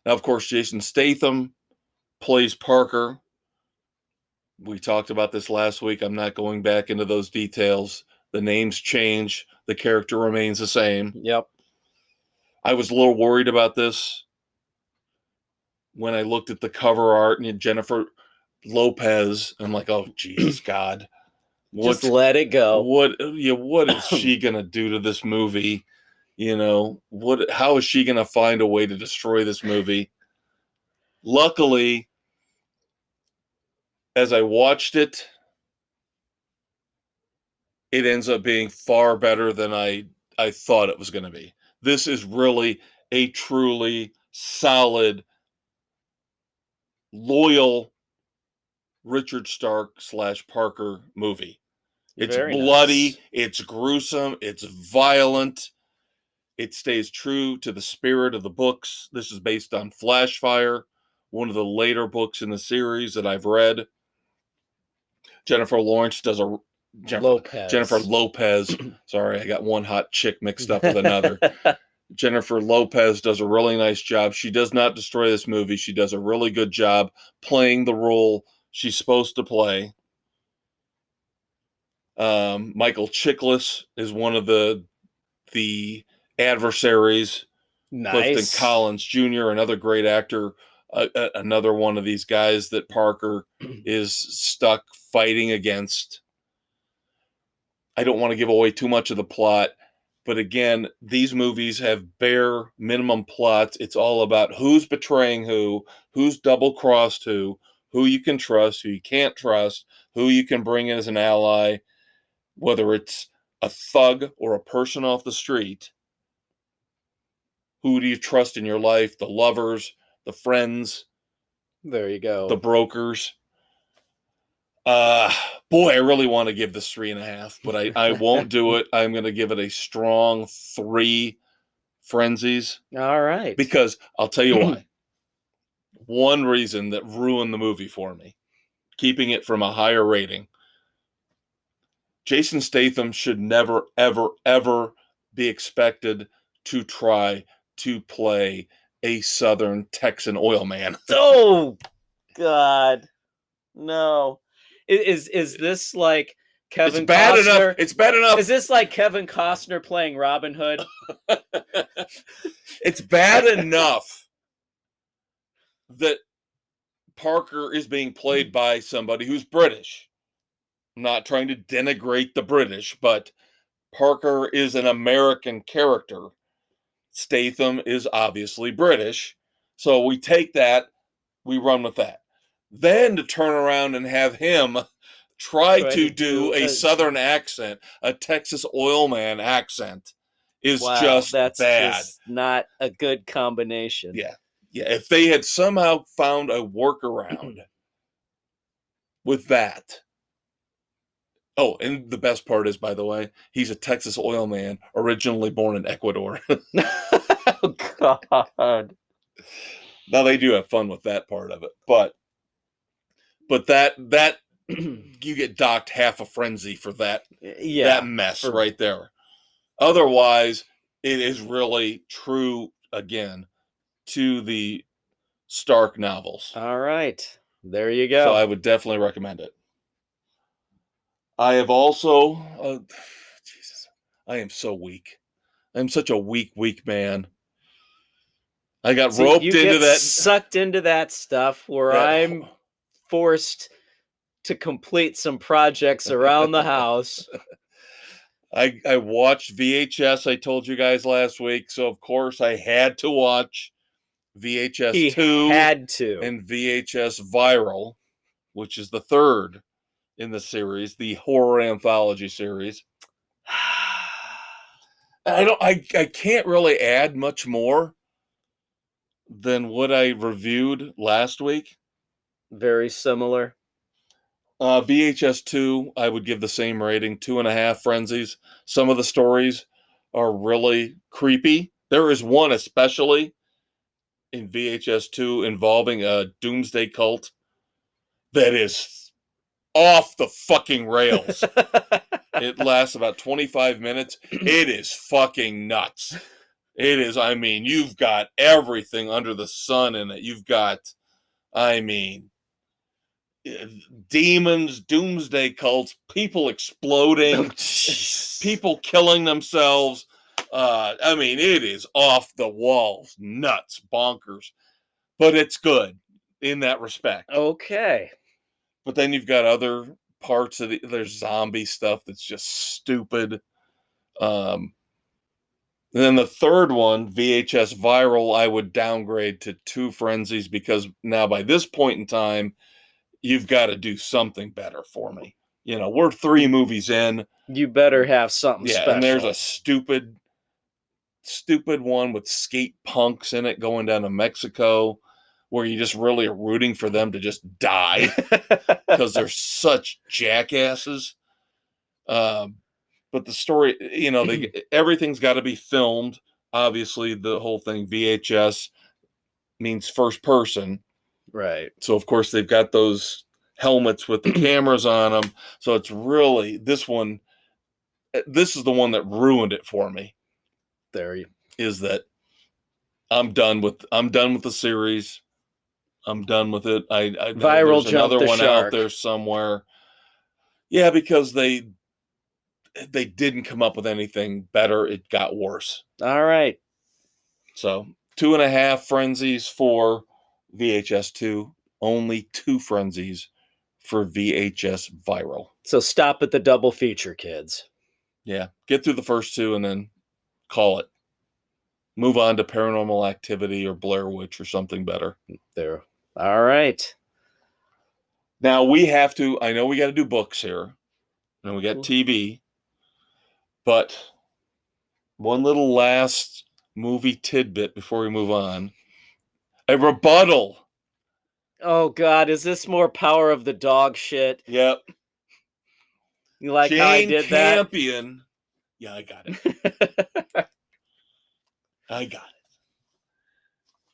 Now, of course, Jason Statham plays Parker. We talked about this last week. I'm not going back into those details. The names change. The character remains the same.
Yep.
I was a little worried about this when I looked at the cover art and Jennifer Lopez. I'm like, oh, Jesus God.
Just let it go.
What is she going to do to this movie? How is she going to find a way to destroy this movie? Luckily, as I watched it, it ends up being far better than I thought it was going to be. This is really a truly solid, loyal Richard Stark / Parker movie. It's
Very
bloody,
nice.
It's gruesome, it's violent. It stays true to the spirit of the books. This is based on Flashfire, one of the later books in the series that I've read. Jennifer Lopez. Sorry, I got one hot chick mixed up with another. Jennifer Lopez does a really nice job. She does not destroy this movie. She does a really good job playing the role she's supposed to play. Michael Chiklis is one of the adversaries.
Nice.
Clifton Collins Jr., another great actor. Another one of these guys that Parker is stuck fighting against. I don't want to give away too much of the plot, but again, these movies have bare minimum plots. It's all about who's betraying who's double-crossed who you can trust, who you can't trust, who you can bring in as an ally, whether it's a thug or a person off the street. Who do you trust in your life? The lovers, the friends.
There you go.
The brokers. Boy, I really want to give this 3.5, but I won't do it. I'm going to give it a strong 3 frenzies.
All right.
Because I'll tell you why. One reason that ruined the movie for me, keeping it from a higher rating. Jason Statham should never, ever, ever be expected to try to play a Southern Texan oil man.
Oh, God. No. Is this like Kevin Costner?
It's bad enough.
Is this like Kevin Costner playing Robin Hood?
It's bad enough that Parker is being played by somebody who's British. I'm not trying to denigrate the British, but Parker is an American character. Statham is obviously British. So we take that, we run with that. Then to turn around and have him try to do a Southern accent, a Texas oil man accent, is just
that's
bad.
just not a good combination.
Yeah. Yeah. If they had somehow found a workaround with that. Oh, and the best part is, by the way, he's a Texas oil man, originally born in Ecuador.
Oh, God.
Now they do have fun with that part of it, but that you get docked half a frenzy for that mess right there. Otherwise, it is really true again to the Stark novels.
All right, there you go.
So I would definitely recommend it. I have also, Jesus, I am so weak. I'm such a weak man. I got roped into that,
sucked into that stuff where I'm forced to complete some projects around the house.
I watched VHS. I told you guys last week, so of course I had to watch VHS 2 and VHS Viral, which is the third in the series, the horror anthology series. I can't really add much more than what I reviewed last week.
Very similar.
VHS 2, I would give the same rating, 2.5 frenzies. Some of the stories are really creepy. There is one especially in VHS 2 involving a doomsday cult that is off the fucking rails. It lasts about 25 minutes. It is fucking nuts. It is, I mean, you've got everything under the sun in it. You've got, I mean, demons, doomsday cults, people exploding, people killing themselves. I mean, it is off the walls, nuts, bonkers, but it's good in that respect.
Okay.
But then you've got other parts of there's zombie stuff that's just stupid. And then the third one, VHS Viral, I would downgrade to 2 frenzies because now by this point in time, you've got to do something better for me. You know, we're 3 movies in.
You better have something special.
And there's a stupid one with skate punks in it going down to Mexico where you just really are rooting for them to just die because they're such jackasses. But the story, you know, everything's got to be filmed. Obviously, the whole thing, VHS, means first person.
Right.
So, of course, they've got those helmets with the cameras on them. So it's really, this is the one that ruined it for me. Is that I'm done with the series. I'm done with it. I
Viral
there's another one out there somewhere. Yeah, because they didn't come up with anything better. It got worse.
All right.
So 2.5 frenzies for VHS 2. Only 2 frenzies for VHS Viral.
So stop at the double feature, kids.
Yeah. Get through the first 2 and then call it. Move on to Paranormal Activity or Blair Witch or something better.
There. All right.
Now I know we got to do books here. And we got TV. But one little last movie tidbit before we move on. A rebuttal.
Oh, God. Is this more Power of the Dog shit?
Yep.
You like Jane how I did
Campion. That? Yeah, I got it. I got it.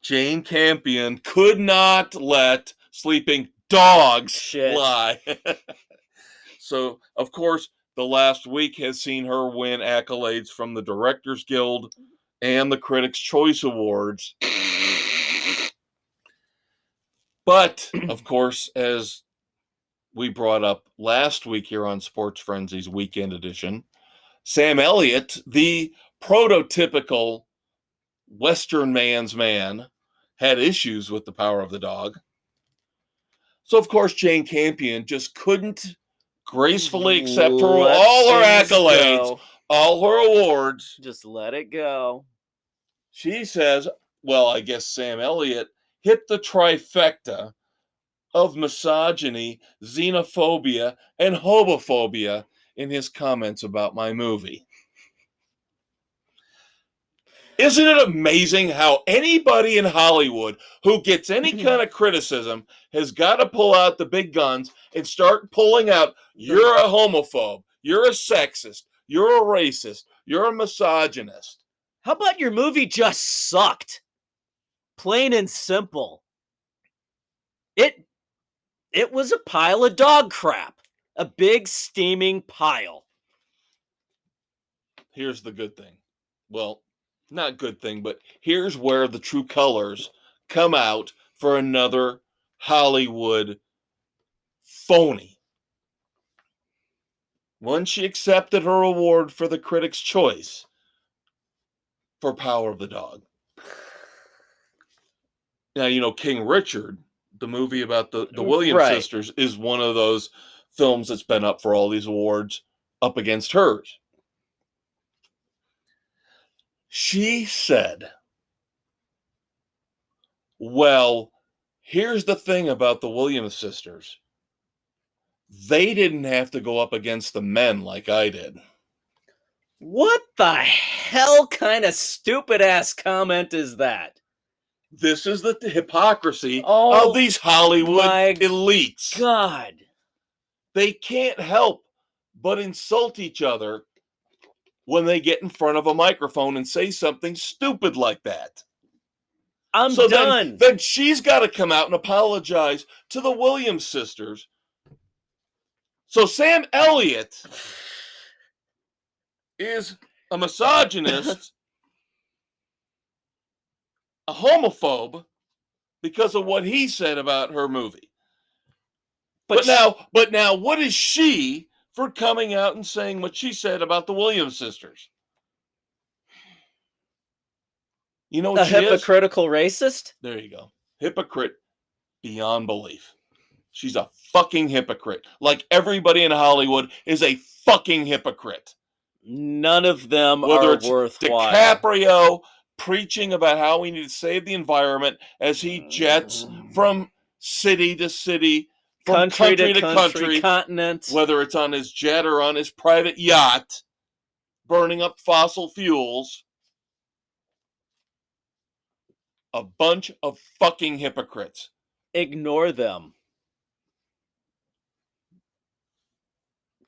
Jane Campion could not let sleeping dogs lie. So, of course, the last week has seen her win accolades from the Directors Guild and the Critics' Choice Awards. But, of course, as we brought up last week here on Sports Frenzy's Weekend Edition, Sam Elliott, the prototypical Western man's man, had issues with the Power of the Dog. So, of course, Jane Campion just couldn't gracefully accept all her accolades, all her awards.
Just let it go.
She says, well, I guess Sam Elliott hit the trifecta of misogyny, xenophobia, and homophobia in his comments about my movie. Isn't it amazing how anybody in Hollywood who gets any kind of criticism has got to pull out the big guns and start pulling out, you're a homophobe, you're a sexist, you're a racist, you're a misogynist.
How about your movie just sucked? Plain and simple. It was a pile of dog crap. A big steaming pile.
Here's the good thing. Well, not good thing, but here's where the true colors come out for another Hollywood phony. Once she accepted her award for the Critics' Choice for Power of the Dog. Now, you know, King Richard, the movie about the Williams sisters, is one of those films that's been up for all these awards up against hers. She said, well, here's the thing about the Williams sisters. They didn't have to go up against the men like I did.
What the hell kind of stupid ass comment is that?
This is the hypocrisy of these Hollywood elites.
God.
They can't help but insult each other when they get in front of a microphone and say something stupid like that.
I'm done.
Then she's got to come out and apologize to the Williams sisters. So Sam Elliott is a misogynist, a homophobe, because of what he said about her movie. But now, what is she for coming out and saying what she said about the Williams sisters? You know what she is?
A hypocritical racist?
There you go. Hypocrite beyond belief. She's a fucking hypocrite. Like everybody in Hollywood is a fucking hypocrite.
None of them
Whether
are
it's
worthwhile.
DiCaprio preaching about how we need to save the environment as he jets from city to city, from country to country,
continent.
whether it's on his jet or on his private yacht, burning up fossil fuels. A bunch of fucking hypocrites.
Ignore them.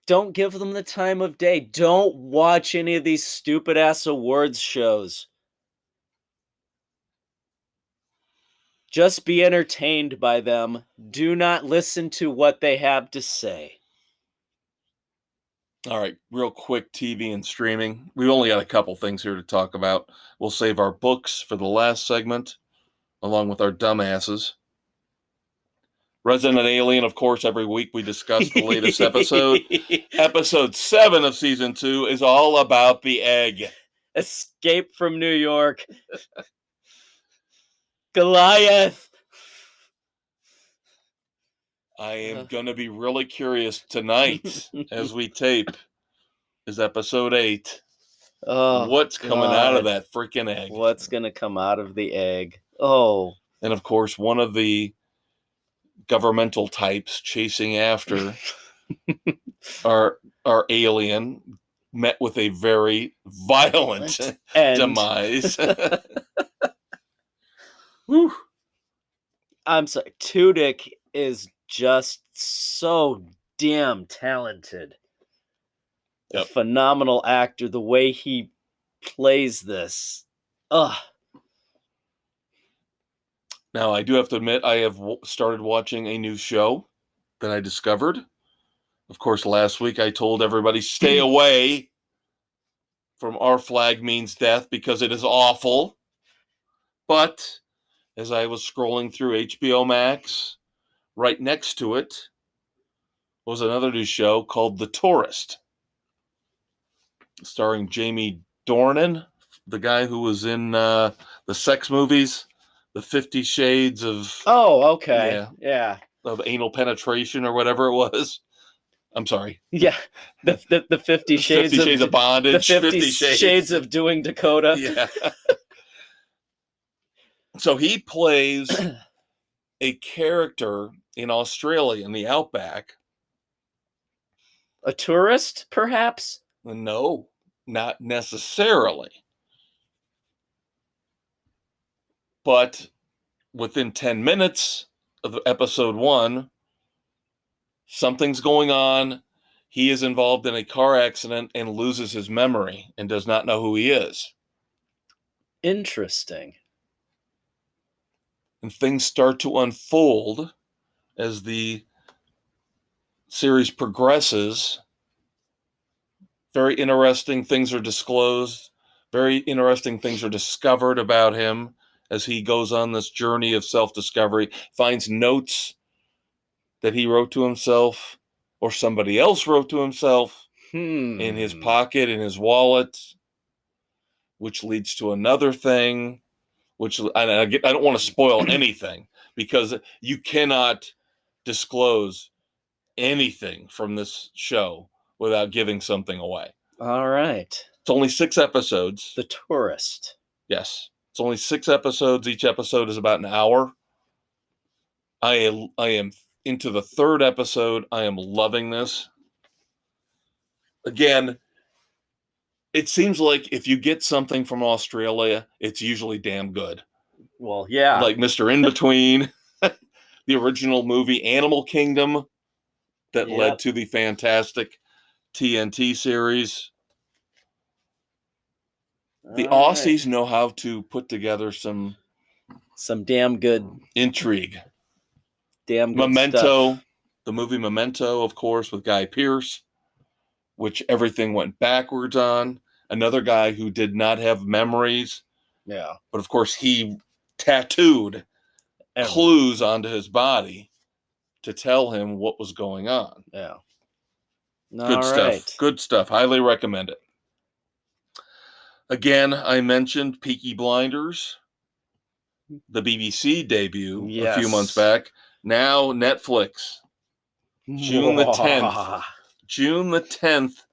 Don't give them the time of day. Don't watch any of these stupid ass awards shows. Just be entertained by them. Do not listen to what they have to say.
All right, real quick TV and streaming. We've only got a couple things here to talk about. We'll save our books for the last segment, along with our dumbasses. Resident Alien, of course, every week we discuss the latest episode. Episode 7 of Season 2 is all about the egg.
Escape from New York. Goliath.
I am going to be really curious tonight as we tape is episode 8. What's coming out of that freaking egg?
What's going to come out of the egg? Oh.
And of course, one of the governmental types chasing after our alien met with a very violent demise. Whew.
I'm sorry. Tudyk is just so damn talented.
Yep.
A phenomenal actor. The way he plays this. Ugh.
Now, I do have to admit, I have started watching a new show that I discovered. Of course, last week I told everybody, stay away from Our Flag Means Death because it is awful. But as I was scrolling through HBO Max, right next to it was another new show called The Tourist, starring Jamie Dornan, the guy who was in the sex movies the 50 Shades of
Oh, okay. Yeah.
of anal penetration or whatever it was. I'm sorry.
Yeah. The 50 Shades
50 Shades of
the
Bondage.
50 Shades of Doing Dakota.
Yeah. So he plays a character in Australia in the outback.
A tourist, perhaps?
No, not necessarily. But within 10 minutes of episode 1, something's going on. He is involved in a car accident and loses his memory and does not know who he is.
Interesting.
And things start to unfold as the series progresses. Very interesting things are disclosed. Very interesting things are discovered about him as he goes on this journey of self-discovery, finds notes that he wrote to himself or somebody else wrote to himself in his pocket, in his wallet, which leads to another thing, which I don't want to spoil anything because you cannot disclose anything from this show without giving something away.
All right.
It's only 6 episodes.
The Tourist.
Yes. It's only 6 episodes. Each episode is about an hour. I am into the 3rd episode. I am loving this. Again, it seems like if you get something from Australia, it's usually damn good.
Well, yeah.
Like Mr. In-Between, the original movie Animal Kingdom that led to the fantastic TNT series. The Aussies know how to put together some
damn good
intrigue.
Damn good
Memento,
stuff.
the movie Memento, of course, with Guy Pearce, which everything went backwards on. Another guy who did not have memories.
Yeah.
But of course, he tattooed clues onto his body to tell him what was going on.
Yeah.
Good stuff. Good stuff. Highly recommend it. Again, I mentioned Peaky Blinders, the BBC debut a few months back. Now Netflix. June the 10th. June the 10th,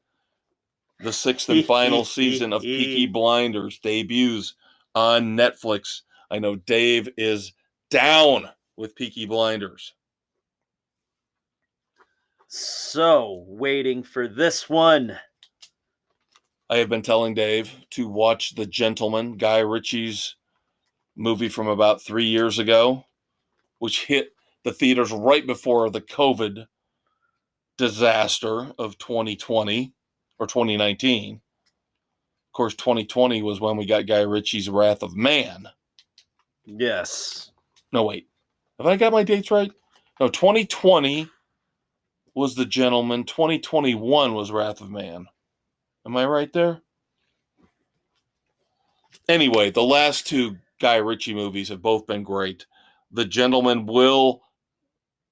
the 6th and final season of Peaky Blinders debuts on Netflix. I know Dave is down with Peaky Blinders.
So, waiting for this one.
I have been telling Dave to watch The Gentleman, Guy Ritchie's movie from about 3 years ago, which hit the theaters right before the COVID disaster of 2020 or 2019. Of course, 2020 was when we got Guy Ritchie's Wrath of Man.
Yes.
No, wait. Have I got my dates right? No, 2020 was The Gentleman. 2021 was Wrath of Man. Am I right there? Anyway, the last 2 Guy Ritchie movies have both been great. The Gentleman will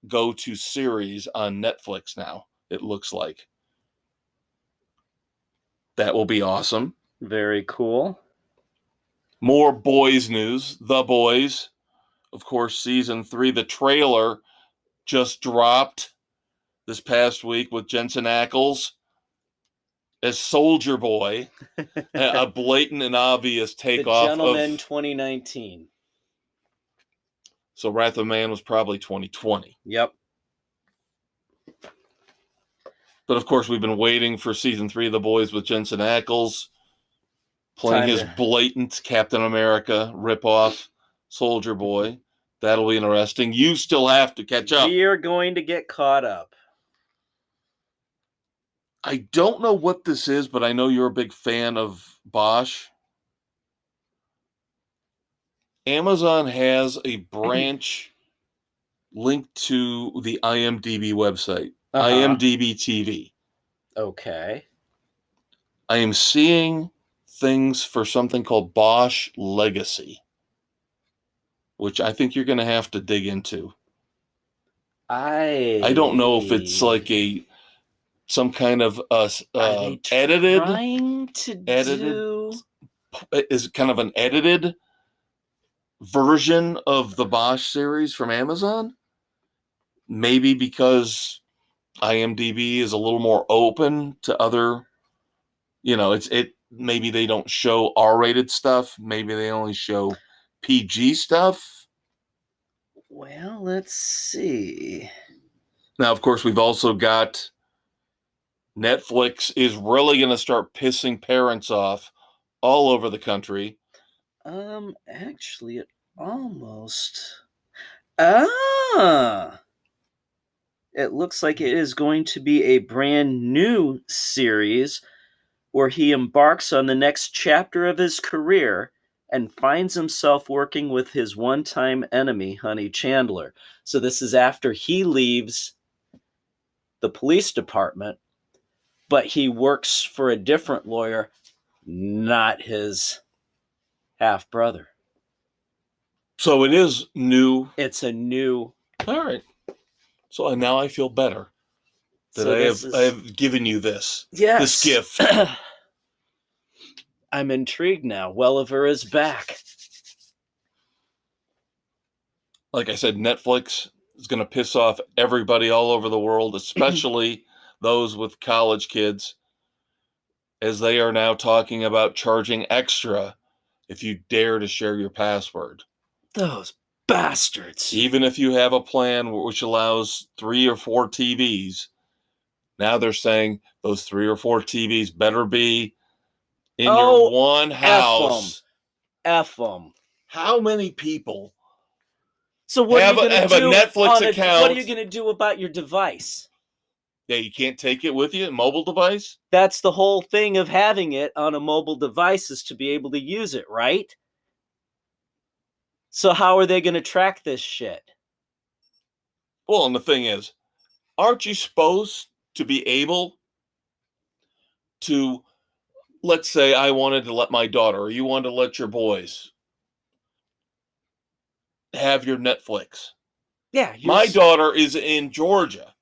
go to series on Netflix now, it looks like. That will be awesome.
Very cool.
More boys news. The Boys. Of course, season 3. The trailer just dropped this past week with Jensen Ackles as Soldier Boy. A blatant and obvious takeoff of...
The Gentleman 2019.
So Wrath of Man was probably 2020.
Yep.
But of course, we've been waiting for season 3 of The Boys with Jensen Ackles playing his blatant Captain America ripoff, Soldier Boy. That'll be interesting. You still have to catch up.
We are going to get caught up.
I don't know what this is, but I know you're a big fan of Bosch. Amazon has a branch linked to the IMDb website, IMDb TV.
Okay.
I am seeing things for something called Bosch Legacy, which I think you're going to have to dig into. I don't know if it's like some kind of edited is kind of an edited version of the Bosch series from Amazon. Maybe because IMDb is a little more open to other, maybe they don't show R-rated stuff. Maybe they only show PG stuff.
Well, let's see.
Now, of course, we've also got Netflix is really going to start pissing parents off all over the country.
Actually, it almost... It looks like it is going to be a brand new series where he embarks on the next chapter of his career and finds himself working with his one-time enemy, Honey Chandler. So this is after he leaves the police department, but he works for a different lawyer, not his half-brother.
So it is new.
It's a new...
All right. So now I feel better that
So
I have given you this.
Yes.
This gift.
I'm intrigued now. Welliver is back.
Like I said, Netflix is going to piss off everybody all over the world, especially those with college kids, as they are now talking about charging extra if you dare to share your password.
Those bastards.
Even if you have a plan which allows 3 or 4 TVs, now they're saying those 3 or 4 TVs better be in your one house.
F them.
How many people
so what
have
are you
a Netflix account?
What are you going to do about your device?
Yeah, you can't take it with you, a mobile device?
That's the whole thing of having it on a mobile device, is to be able to use it, right? So how are they going to track this shit?
Well, and the thing is, aren't you supposed to be able to, let's say I wanted to let my daughter, or you wanted to let your boys have your Netflix.
Yeah.
My daughter is in Georgia.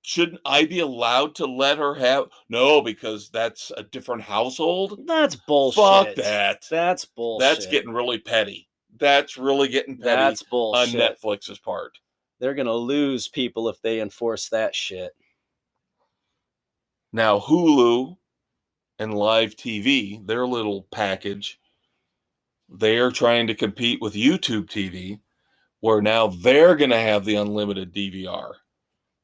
Shouldn't I be allowed to let her have? No, because that's a different household.
That's bullshit.
Fuck that.
That's bullshit.
That's getting really petty. That's really getting petty.
That's bullshit.
On Netflix's part.
They're going to lose people if they enforce that shit.
Now, Hulu and Live TV, their little package, they are trying to compete with YouTube TV, where now they're going to have the unlimited DVR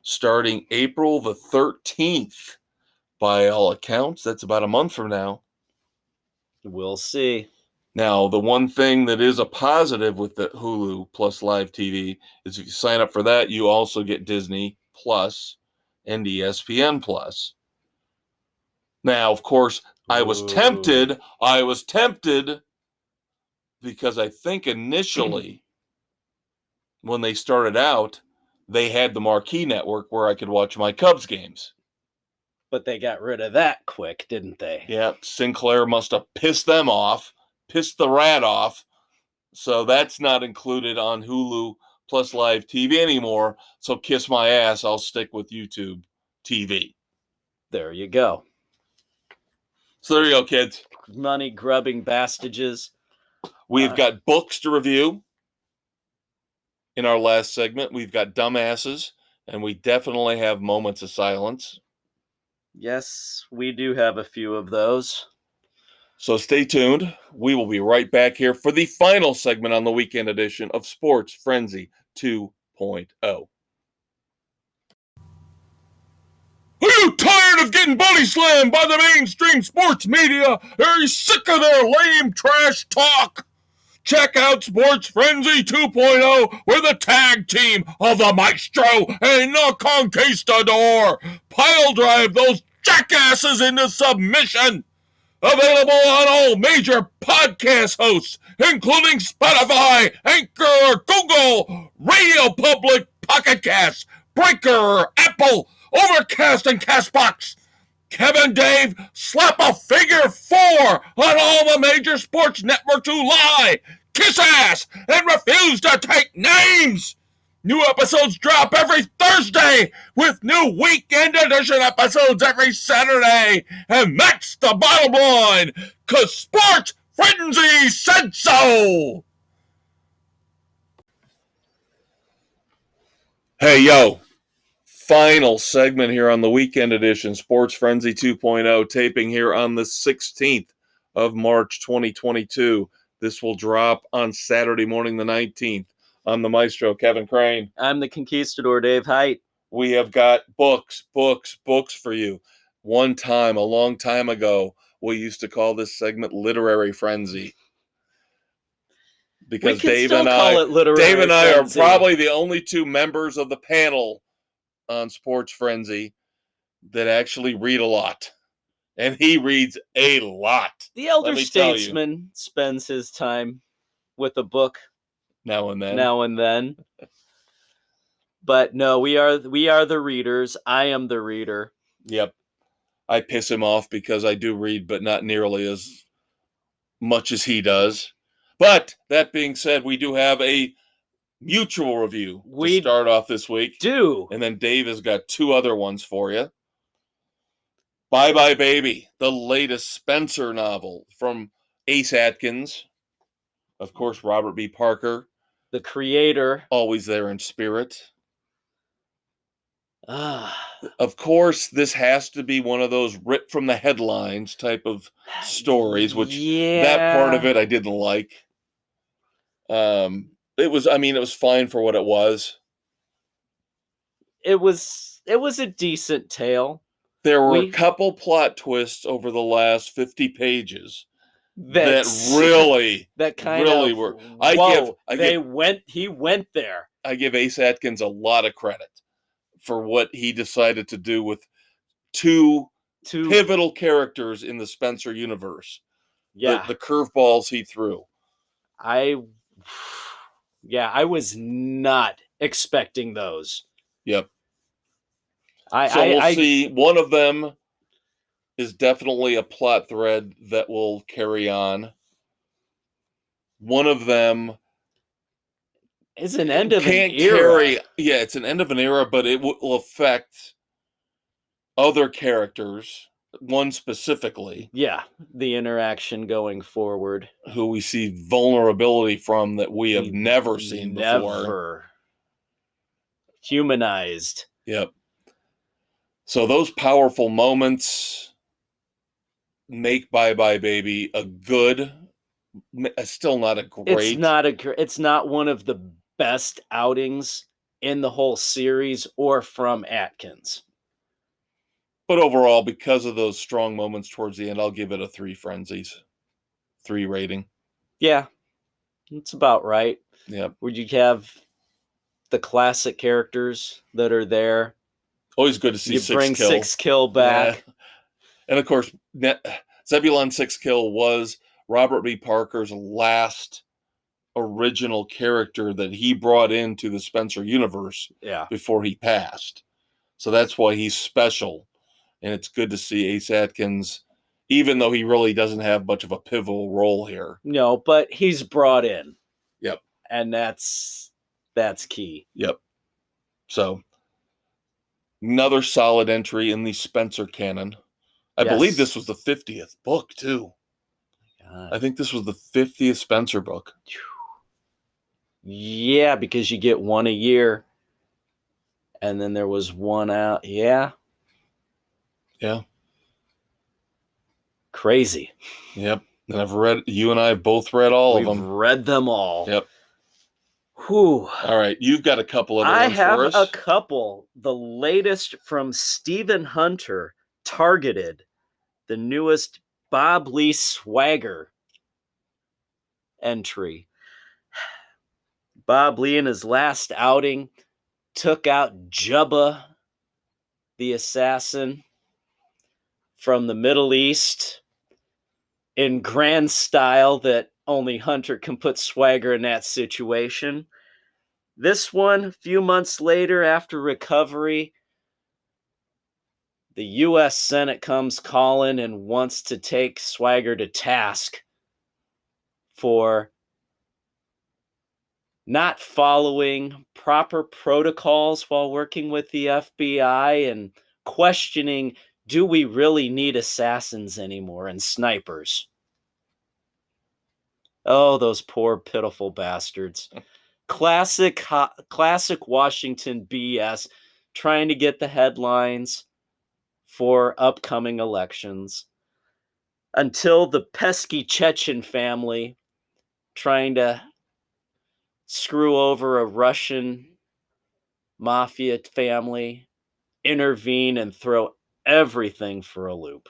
starting April the 13th. By all accounts, that's about a month from now.
We'll see.
Now, the one thing that is a positive with the Hulu plus Live TV is if you sign up for that, you also get Disney Plus and ESPN Plus. Now, of course, I was tempted because I think initially when they started out, they had the Marquee Network where I could watch my Cubs games.
But they got rid of that quick, didn't they?
Yeah, Sinclair must have pissed them off, pissed the rat off. So that's not included on Hulu plus Live TV anymore. So kiss my ass, I'll stick with YouTube TV.
There you go.
So there you go, kids.
Money grubbing bastages.
We've got books to review. In our last segment, we've got dumbasses, and we definitely have moments of silence.
Yes, we do have a few of those.
So stay tuned. We will be right back here for the final segment on the weekend edition of Sports Frenzy 2.0. Are you tired of getting body slammed by the mainstream sports media? Are you sick of their lame trash talk? Check out Sports Frenzy 2.0 with a tag team of the Maestro and the Conquistador. Pile drive those jackasses into submission. Available on all major podcast hosts, including Spotify, Anchor, Google, Radio Public, Pocket Cast, Breaker, Apple, Overcast, and Castbox. Kev Dave slap a figure 4 on all the major sports networks who lie, kiss ass, and refuse to take names. New episodes drop every Thursday with new weekend edition episodes every Saturday. And that's the bottom line, 'cause Sports Frenzy said so. Hey, yo, final segment here on the weekend edition, Sports Frenzy 2.0, taping here on the 16th of March 2022. This will drop on Saturday morning, the 19th. I'm the maestro, Kevin Crane.
I'm the conquistador, Dave Height.
We have got books for you. One time, a long time ago, we used to call this segment Literary Frenzy. Because Dave and I are probably the only two members of the panel on Sports Frenzy that actually read a lot. And he reads a lot.
The elder statesman spends his time with a book
now and then.
But no, we are the readers. I am the reader.
Yep. I piss him off because I do read, but not nearly as much as he does. But that being said, we do have a mutual review to start off this week. And then Dave has got two other ones for you. Bye Bye Baby, the latest Spencer novel from Ace Atkins. Of course, Robert B. Parker.
The creator.
Always there in spirit. Of course, this has to be one of those ripped from the headlines type of stories, which that part of it I didn't like. It was fine for what it was.
It was a decent tale.
There were a couple plot twists over the last 50 pages that really were.
He went there.
I give Ace Atkins a lot of credit for what he decided to do with two pivotal characters in the Spencer universe.
Yeah.
The curveballs he threw.
I was not expecting those.
Yep. We'll see. One of them is definitely a plot thread that will carry on. One of them
is an end of an era.
It's an end of an era, but it will affect other characters. One specifically.
Yeah, the interaction going forward.
Who we see vulnerability from that we have never seen before.
Humanized.
Yep. So those powerful moments make Bye Bye Baby a good, still not a great.
It's not one of the best outings in the whole series or from Atkins.
But overall, because of those strong moments towards the end, I'll give it a 3 frenzies. 3 rating.
Yeah, it's about right.
Yeah.
Would you have the classic characters that are there?
Always good to see
Six Kill back.
Yeah. And of course, Zebulon Six Kill was Robert B. Parker's last original character that he brought into the Spencer universe before he passed. So that's why he's special. And it's good to see Ace Atkins, even though he really doesn't have much of a pivotal role here.
No, but he's brought in.
Yep.
And that's key.
Yep. So another solid entry in the Spencer canon. I believe this was the 50th book, too.
God.
I think this was the 50th Spencer book.
Yeah, because you get one a year. And then there was one out. Yeah.
Yeah.
Crazy.
Yep. And you and I have both read all of them.
We've read them all.
Yep.
Whew.
All right. You've got a couple of ones for us.
I have a couple. The latest from Stephen Hunter, Targeted. The newest Bob Lee Swagger entry. Bob Lee in his last outing took out Jubba, the assassin from the Middle East, in grand style that only Hunter can put Swagger in that situation. This one, a few months later after recovery, the U.S. Senate comes calling and wants to take Swagger to task for not following proper protocols while working with the FBI and questioning, do we really need assassins anymore and snipers? Oh, those poor, pitiful bastards. classic Washington BS, trying to get the headlines for upcoming elections, until the pesky Chechen family trying to screw over a Russian mafia family, intervene and throw everything for a loop.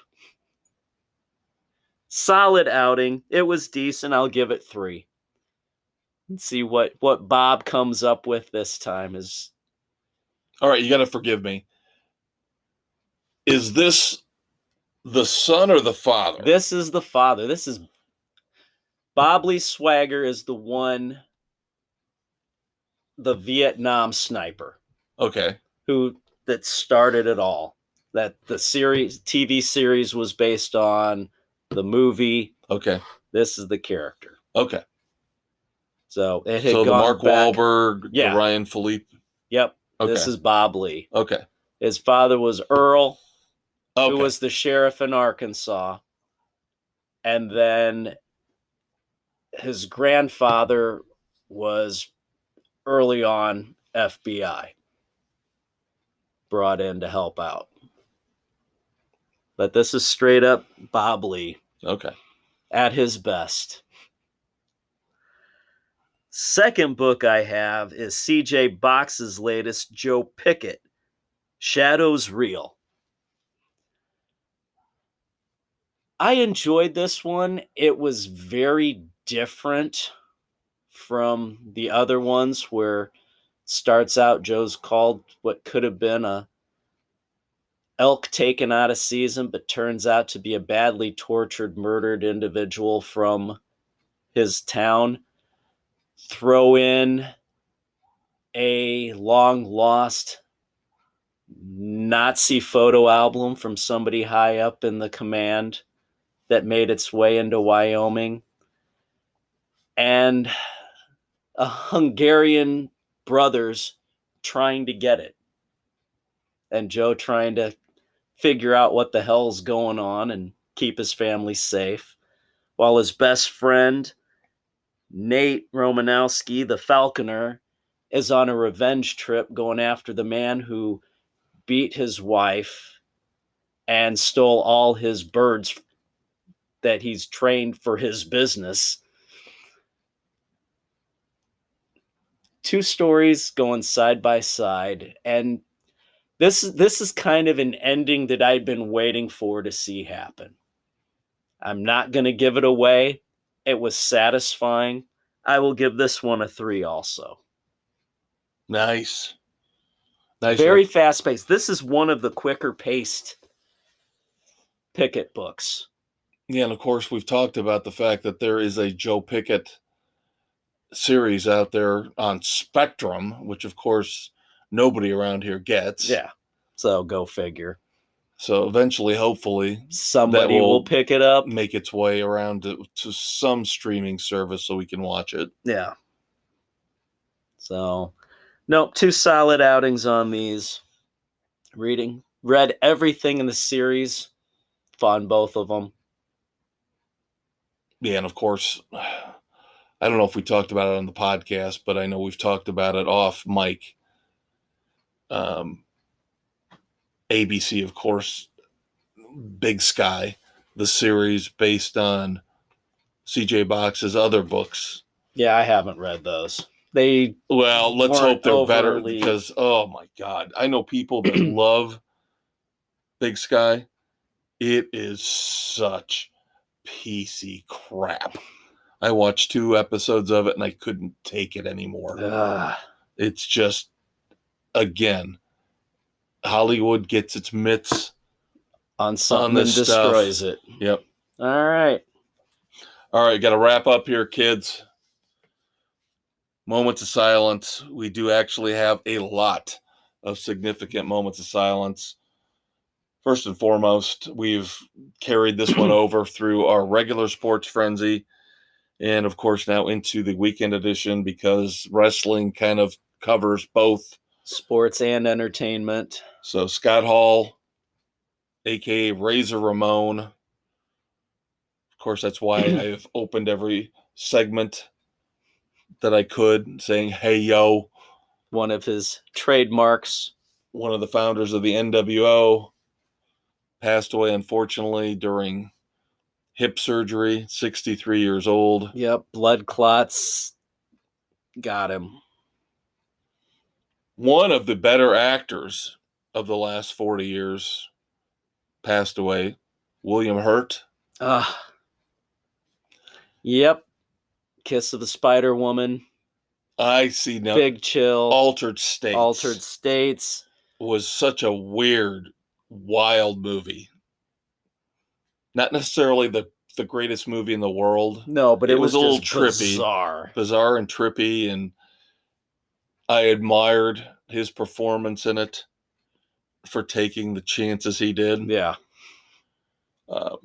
Solid outing. It was decent. I'll give it 3. Let's see what Bob comes up with this time. Is
All right, you got to forgive me. Is this the son or the father?
This is the father. This is Bob Lee Swagger is the one, the Vietnam sniper.
Okay.
That started it all. That the TV series was based on, the movie.
Okay.
This is the character.
Okay.
So it had
the
gone
Mark
back.
Wahlberg,
Yeah.
the Ryan Philippe.
Yep.
Okay.
This is Bob Lee.
Okay.
His father was Earl,
Okay.
who was the sheriff in Arkansas. And then his grandfather was early on FBI, brought in to help out. But this is straight up Bob Lee.
Okay.
At his best. Second book I have is C.J. Box's latest, Joe Pickett, Shadows Real. I enjoyed this one. It was very different from the other ones, where it starts out Joe's called what could have been a elk taken out of season, but turns out to be a badly tortured, murdered individual from his town. Throw in a long lost Nazi photo album from somebody high up in the command that made its way into Wyoming, and a Hungarian brothers trying to get it, and Joe trying to figure out what the hell's going on and keep his family safe, while his best friend Nate Romanowski, the falconer, is on a revenge trip going after the man who beat his wife and stole all his birds that he's trained for his business. 2 stories going side by side, and this is kind of an ending that I'd been waiting for to see happen. I'm not going to give it away. It was satisfying. I will give this one a 3 also.
Nice.
Very fast paced. This is one of the quicker paced Pickett books.
Yeah, and of course we've talked about the fact that there is a Joe Pickett series out there on Spectrum, which of course nobody around here gets.
Yeah. So go figure.
So eventually, hopefully,
somebody will pick it up,
make its way around to some streaming service so we can watch it.
Yeah. So, nope, 2 solid outings on these. Read everything in the series. Fun, both of them.
Yeah, and of course, I don't know if we talked about it on the podcast, but I know we've talked about it off mic. ABC, of course, Big Sky, the series based on C.J. Box's other books.
Yeah, I haven't read those.
Let's hope they're better, because, oh my God, I know people that love Big Sky. It is such PC crap. I watched 2 episodes of it and I couldn't take it anymore. It's just, again, Hollywood gets its mitts
on something and destroys it.
Yep.
All right,
got to wrap up here, kids. Moments of silence. We do actually have a lot of significant moments of silence. First and foremost, we've carried this one over through our regular Sports Frenzy, and of course now into the weekend edition, because wrestling kind of covers both
sports and entertainment.
So Scott Hall, aka Razor Ramon, of course that's why I've opened every segment that I could, saying, "Hey, yo."
One of his trademarks.
One of the founders of the NWO passed away, unfortunately, during hip surgery, 63 years old.
Yep, blood clots got him.
One of the better actors of the last 40 years passed away, William Hurt.
Yep. Kiss of the Spider Woman.
I see now.
Big Chill.
Altered States.
Altered States
was such a weird, wild movie. Not necessarily the greatest movie in the world.
No, but it was
a little
just
trippy. Bizarre and trippy, and I admired his performance in it for taking the chances he did.
Yeah.
Now,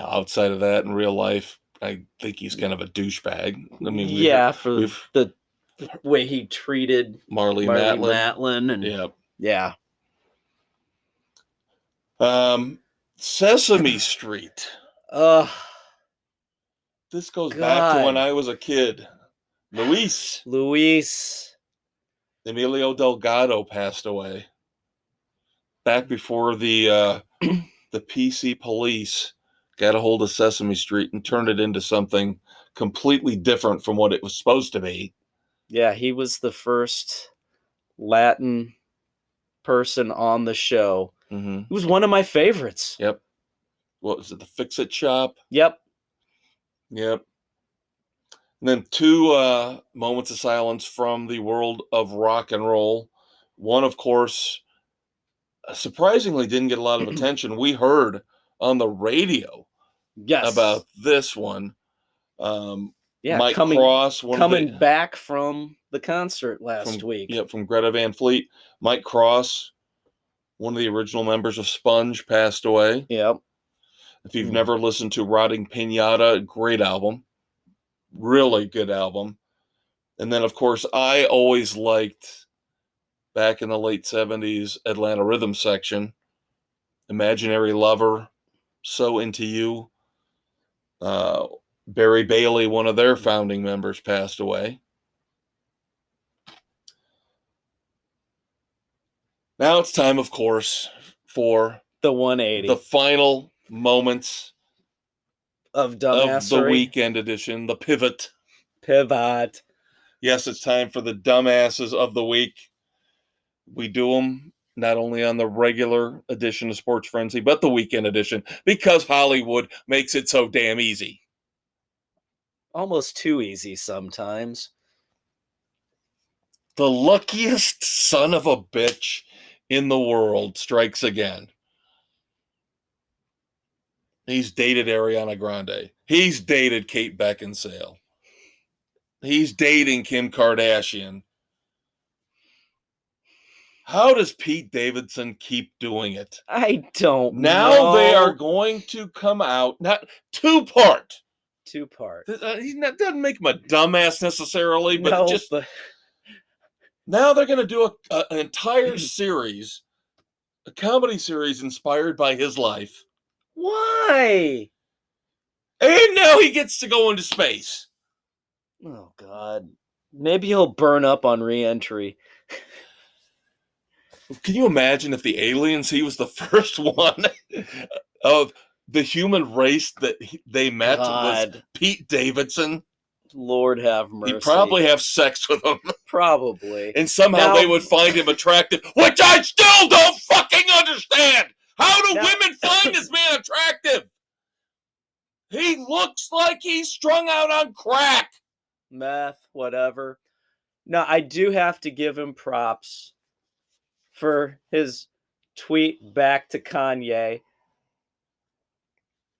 outside of that, in real life, I think he's kind of a douchebag. I mean,
for the way he treated
Marlee
Matlin. And
yeah. Sesame Street. This goes back to when I was a kid. Luis Emilio Delgado passed away back before the PC police got a hold of Sesame Street and turned it into something completely different from what it was supposed to be.
Yeah, he was the first Latin person on the show.
Mm-hmm.
He was one of my favorites.
Yep. What was it? The Fix-It Shop?
Yep.
And then 2 moments of silence from the world of rock and roll. One, of course, surprisingly didn't get a lot of attention. We heard on the radio about this one. Mike Cross,
coming back from the concert last week.
Yep, from Greta Van Fleet. Mike Cross, one of the original members of Sponge, passed away.
Yep.
If you've never listened to Rotting Pinata, great album. Really good album. And then, of course, I always liked, back in the late 70s, Atlanta Rhythm Section. Imaginary Lover, So Into You. Barry Bailey, one of their founding members, passed away. Now it's time, of course, for
the 180.
The final moments
of dumbassery.
Of the weekend edition, the pivot. Yes, it's time for the dumbasses of the week. We do them not only on the regular edition of Sports Frenzy, but the weekend edition, because Hollywood makes it so damn easy.
Almost too easy sometimes.
The luckiest son of a bitch in the world strikes again. He's dated Ariana Grande. He's dated Kate Beckinsale. He's dating Kim Kardashian. How does Pete Davidson keep doing it?
I don't
know. Now they are going to come out, not two-part. He doesn't make him a dumbass necessarily, but now they're going to do an entire series, a comedy series inspired by his life.
Why?
And now he gets to go into space.
Oh, God. Maybe he'll burn up on re-entry.
Can you imagine if the aliens, he was the first one of the human race that they met was Pete Davidson?
Lord have mercy.
He'd probably have sex with him.
Probably.
And somehow they would find him attractive, which I still don't fucking understand. How do women find this man attractive? He looks like he's strung out on crack.
Meth, whatever. Now, I do have to give him props for his tweet back to Kanye,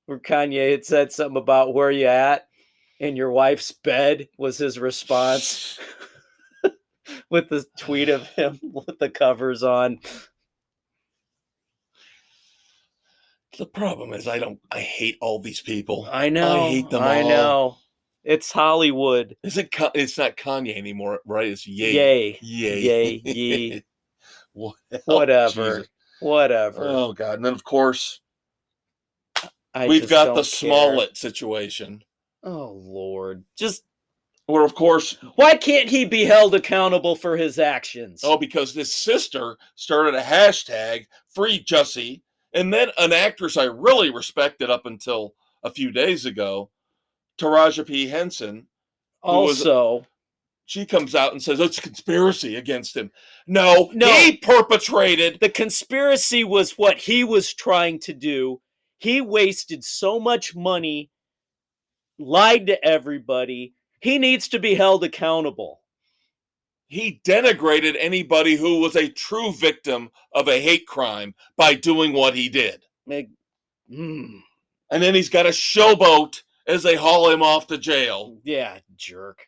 where Kanye had said something about where you at in your wife's bed was his response with the tweet of him with the covers on.
The problem is I hate all these people.
I know.
I hate them all.
I know. It's Hollywood.
It's not Kanye anymore, right? It's Ye.
Ye. Whatever.
Jesus.
Whatever.
Oh, God. And then, of course, we've got the Smollett situation.
Oh, Lord. Just,
Or, of course,
why can't he be held accountable for his actions?
because his sister started a hashtag, Free Jussie, and then an actress I really respected up until a few days ago, Taraji P. Henson,
Also,
she comes out and says it's a conspiracy against him. No,
No.
he perpetrated.
the conspiracy was what he was trying to do. He wasted so much money, lied to everybody. He needs to be held accountable.
He denigrated anybody who was a true victim of a hate crime by doing what he did. And then he's got a showboat as they haul him off to jail.
Yeah, jerk.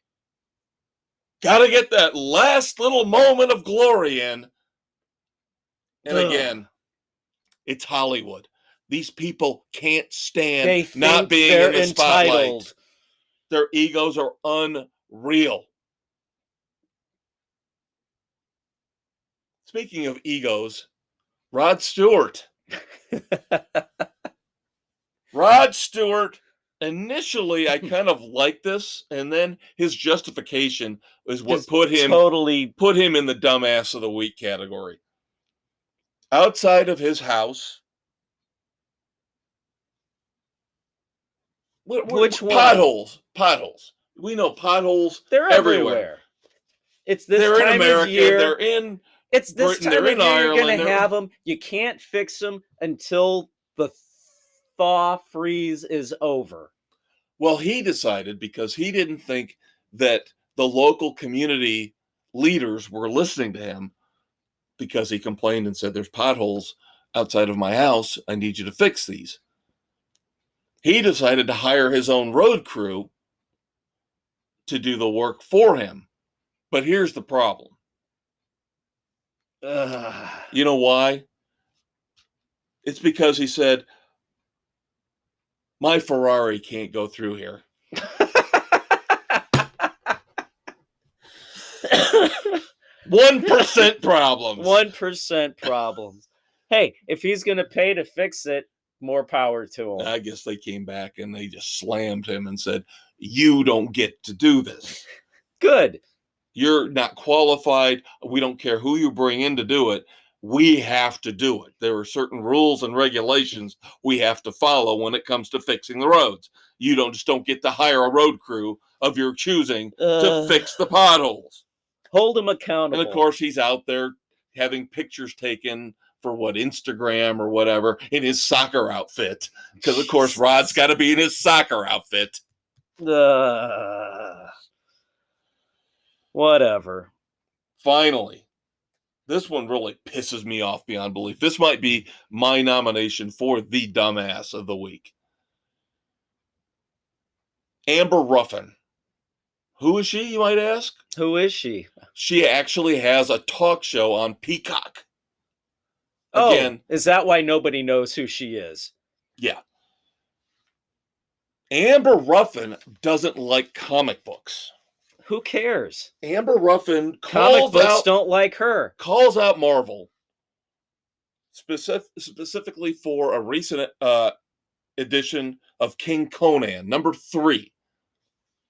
Gotta get that last little moment of glory in. And again, it's Hollywood. These people can't stand
They
not
think
being
they're
in the spotlight.
entitled.
Their egos are unreal. Speaking of egos, Rod Stewart. Rod Stewart, initially I kind of liked this, and then his justification is what
Just
put him in the dumbass of the week category. Outside of his house,
Which one?
Potholes. We know potholes.
They're everywhere. It's this
They're
time
in America.
of year.
They're in.
It's this
Britain,
time
they're
of
in
year you're
Ireland,
going to have them. You can't fix them until the thaw freeze is over.
Well, he decided, because he didn't think that the local community leaders were listening to him, because he complained and said, there's potholes outside of my house. I need you to fix these. He decided to hire his own road crew to do the work for him. But here's the problem. You know why? It's because he said, my Ferrari can't go through here. 1% problems.
1% problems. Hey, if he's going to pay to fix it, more power to him.
I guess they came back and they just slammed him and said, you don't get to do this.
Good.
You're not qualified. We don't care who you bring in to do it. We have to do it. There are certain rules and regulations we have to follow when it comes to fixing the roads. You don't get to hire a road crew of your choosing to fix the potholes.
Hold him accountable.
And of course, he's out there having pictures taken for Instagram or whatever in his soccer outfit. Because of course, Rod's got to be in his soccer outfit.
Whatever.
Finally, this one really pisses me off beyond belief. This might be my nomination for the dumbass of the week. Amber Ruffin. Who is she, you might ask?
Who is she?
She actually has a talk show on Peacock.
Again, is that why nobody knows who she is?
Yeah. Amber Ruffin doesn't like comic books.
Who cares?
Amber Ruffin
comic books don't like her.
Calls out Marvel specifically for a recent edition of King Conan, number 3.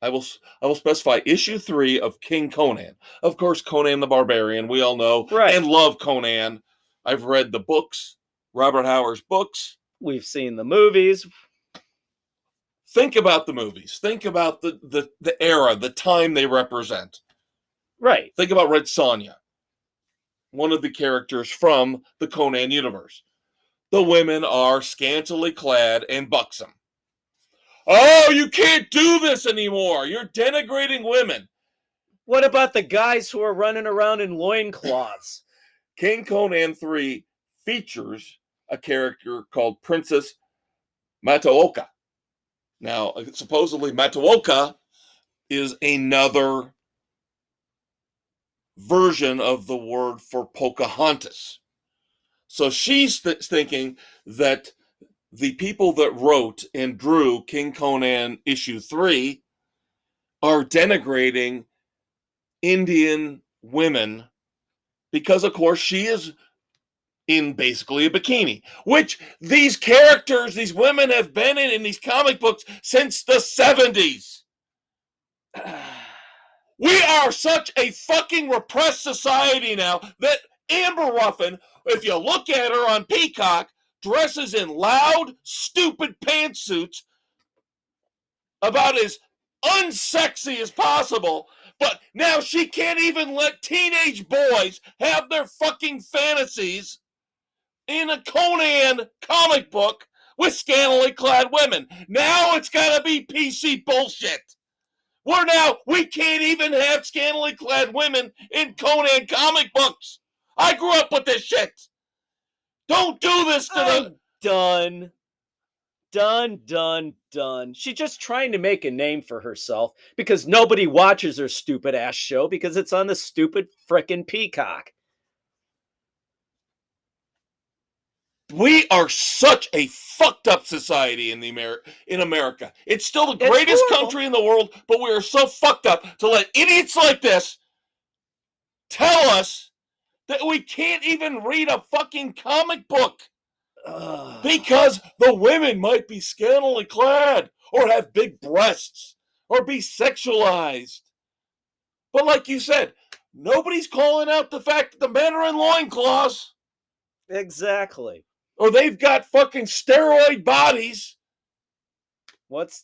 I will specify issue 3 of King Conan. Of course, Conan the Barbarian, we all know and love Conan. I've read the books, Robert Howard's books.
We've seen the movies.
Think about the movies. Think about the era, the time they represent.
Right.
Think about Red Sonja, one of the characters from the Conan universe. The women are scantily clad and buxom. Oh, you can't do this anymore. You're denigrating women.
What about the guys who are running around in loincloths?
King Conan 3 features a character called Princess Matooka. Now, supposedly Matooka is another version of the word for Pocahontas. So she's thinking that the people that wrote and drew King Conan issue 3 are denigrating Indian women because, of course, she is in basically a bikini, which these characters, these women have been in these comic books since the 70s. We are such a fucking repressed society now that Amber Ruffin, if you look at her on Peacock, dresses in loud, stupid pantsuits about as unsexy as possible, but now she can't even let teenage boys have their fucking fantasies in a Conan comic book with scantily clad women. Now it's gotta be PC bullshit. We can't even have scantily clad women in Conan comic books. I grew up with this shit. Don't do this to the...
Done. Done. She's just trying to make a name for herself because nobody watches her stupid ass show because it's on the stupid frickin' Peacock.
We are such a fucked up society in America. It's still the greatest country in the world, but we are so fucked up to let idiots like this tell us that we can't even read a fucking comic book because the women might be scantily clad or have big breasts or be sexualized. But like you said, nobody's calling out the fact that the men are in loincloths.
Exactly.
Or they've got fucking steroid bodies. Again,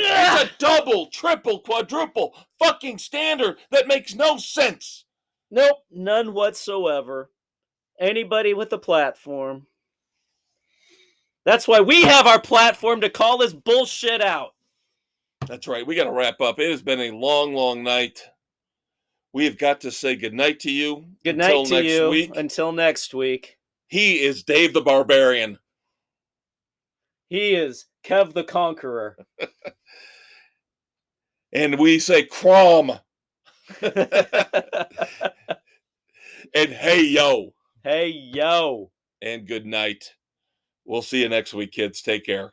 it's a double, triple, quadruple fucking standard that makes no sense.
Nope, none whatsoever. Anybody with a platform. That's why we have our platform to call this bullshit out.
That's right. We got to wrap up. It has been a long, long night. We have got to say goodnight to you.
Good night to you. Until next week.
He is Dave the Barbarian.
He is Kev the Conqueror.
And we say Crom. And hey, yo.
Hey, yo.
And good night. We'll see you next week, kids. Take care.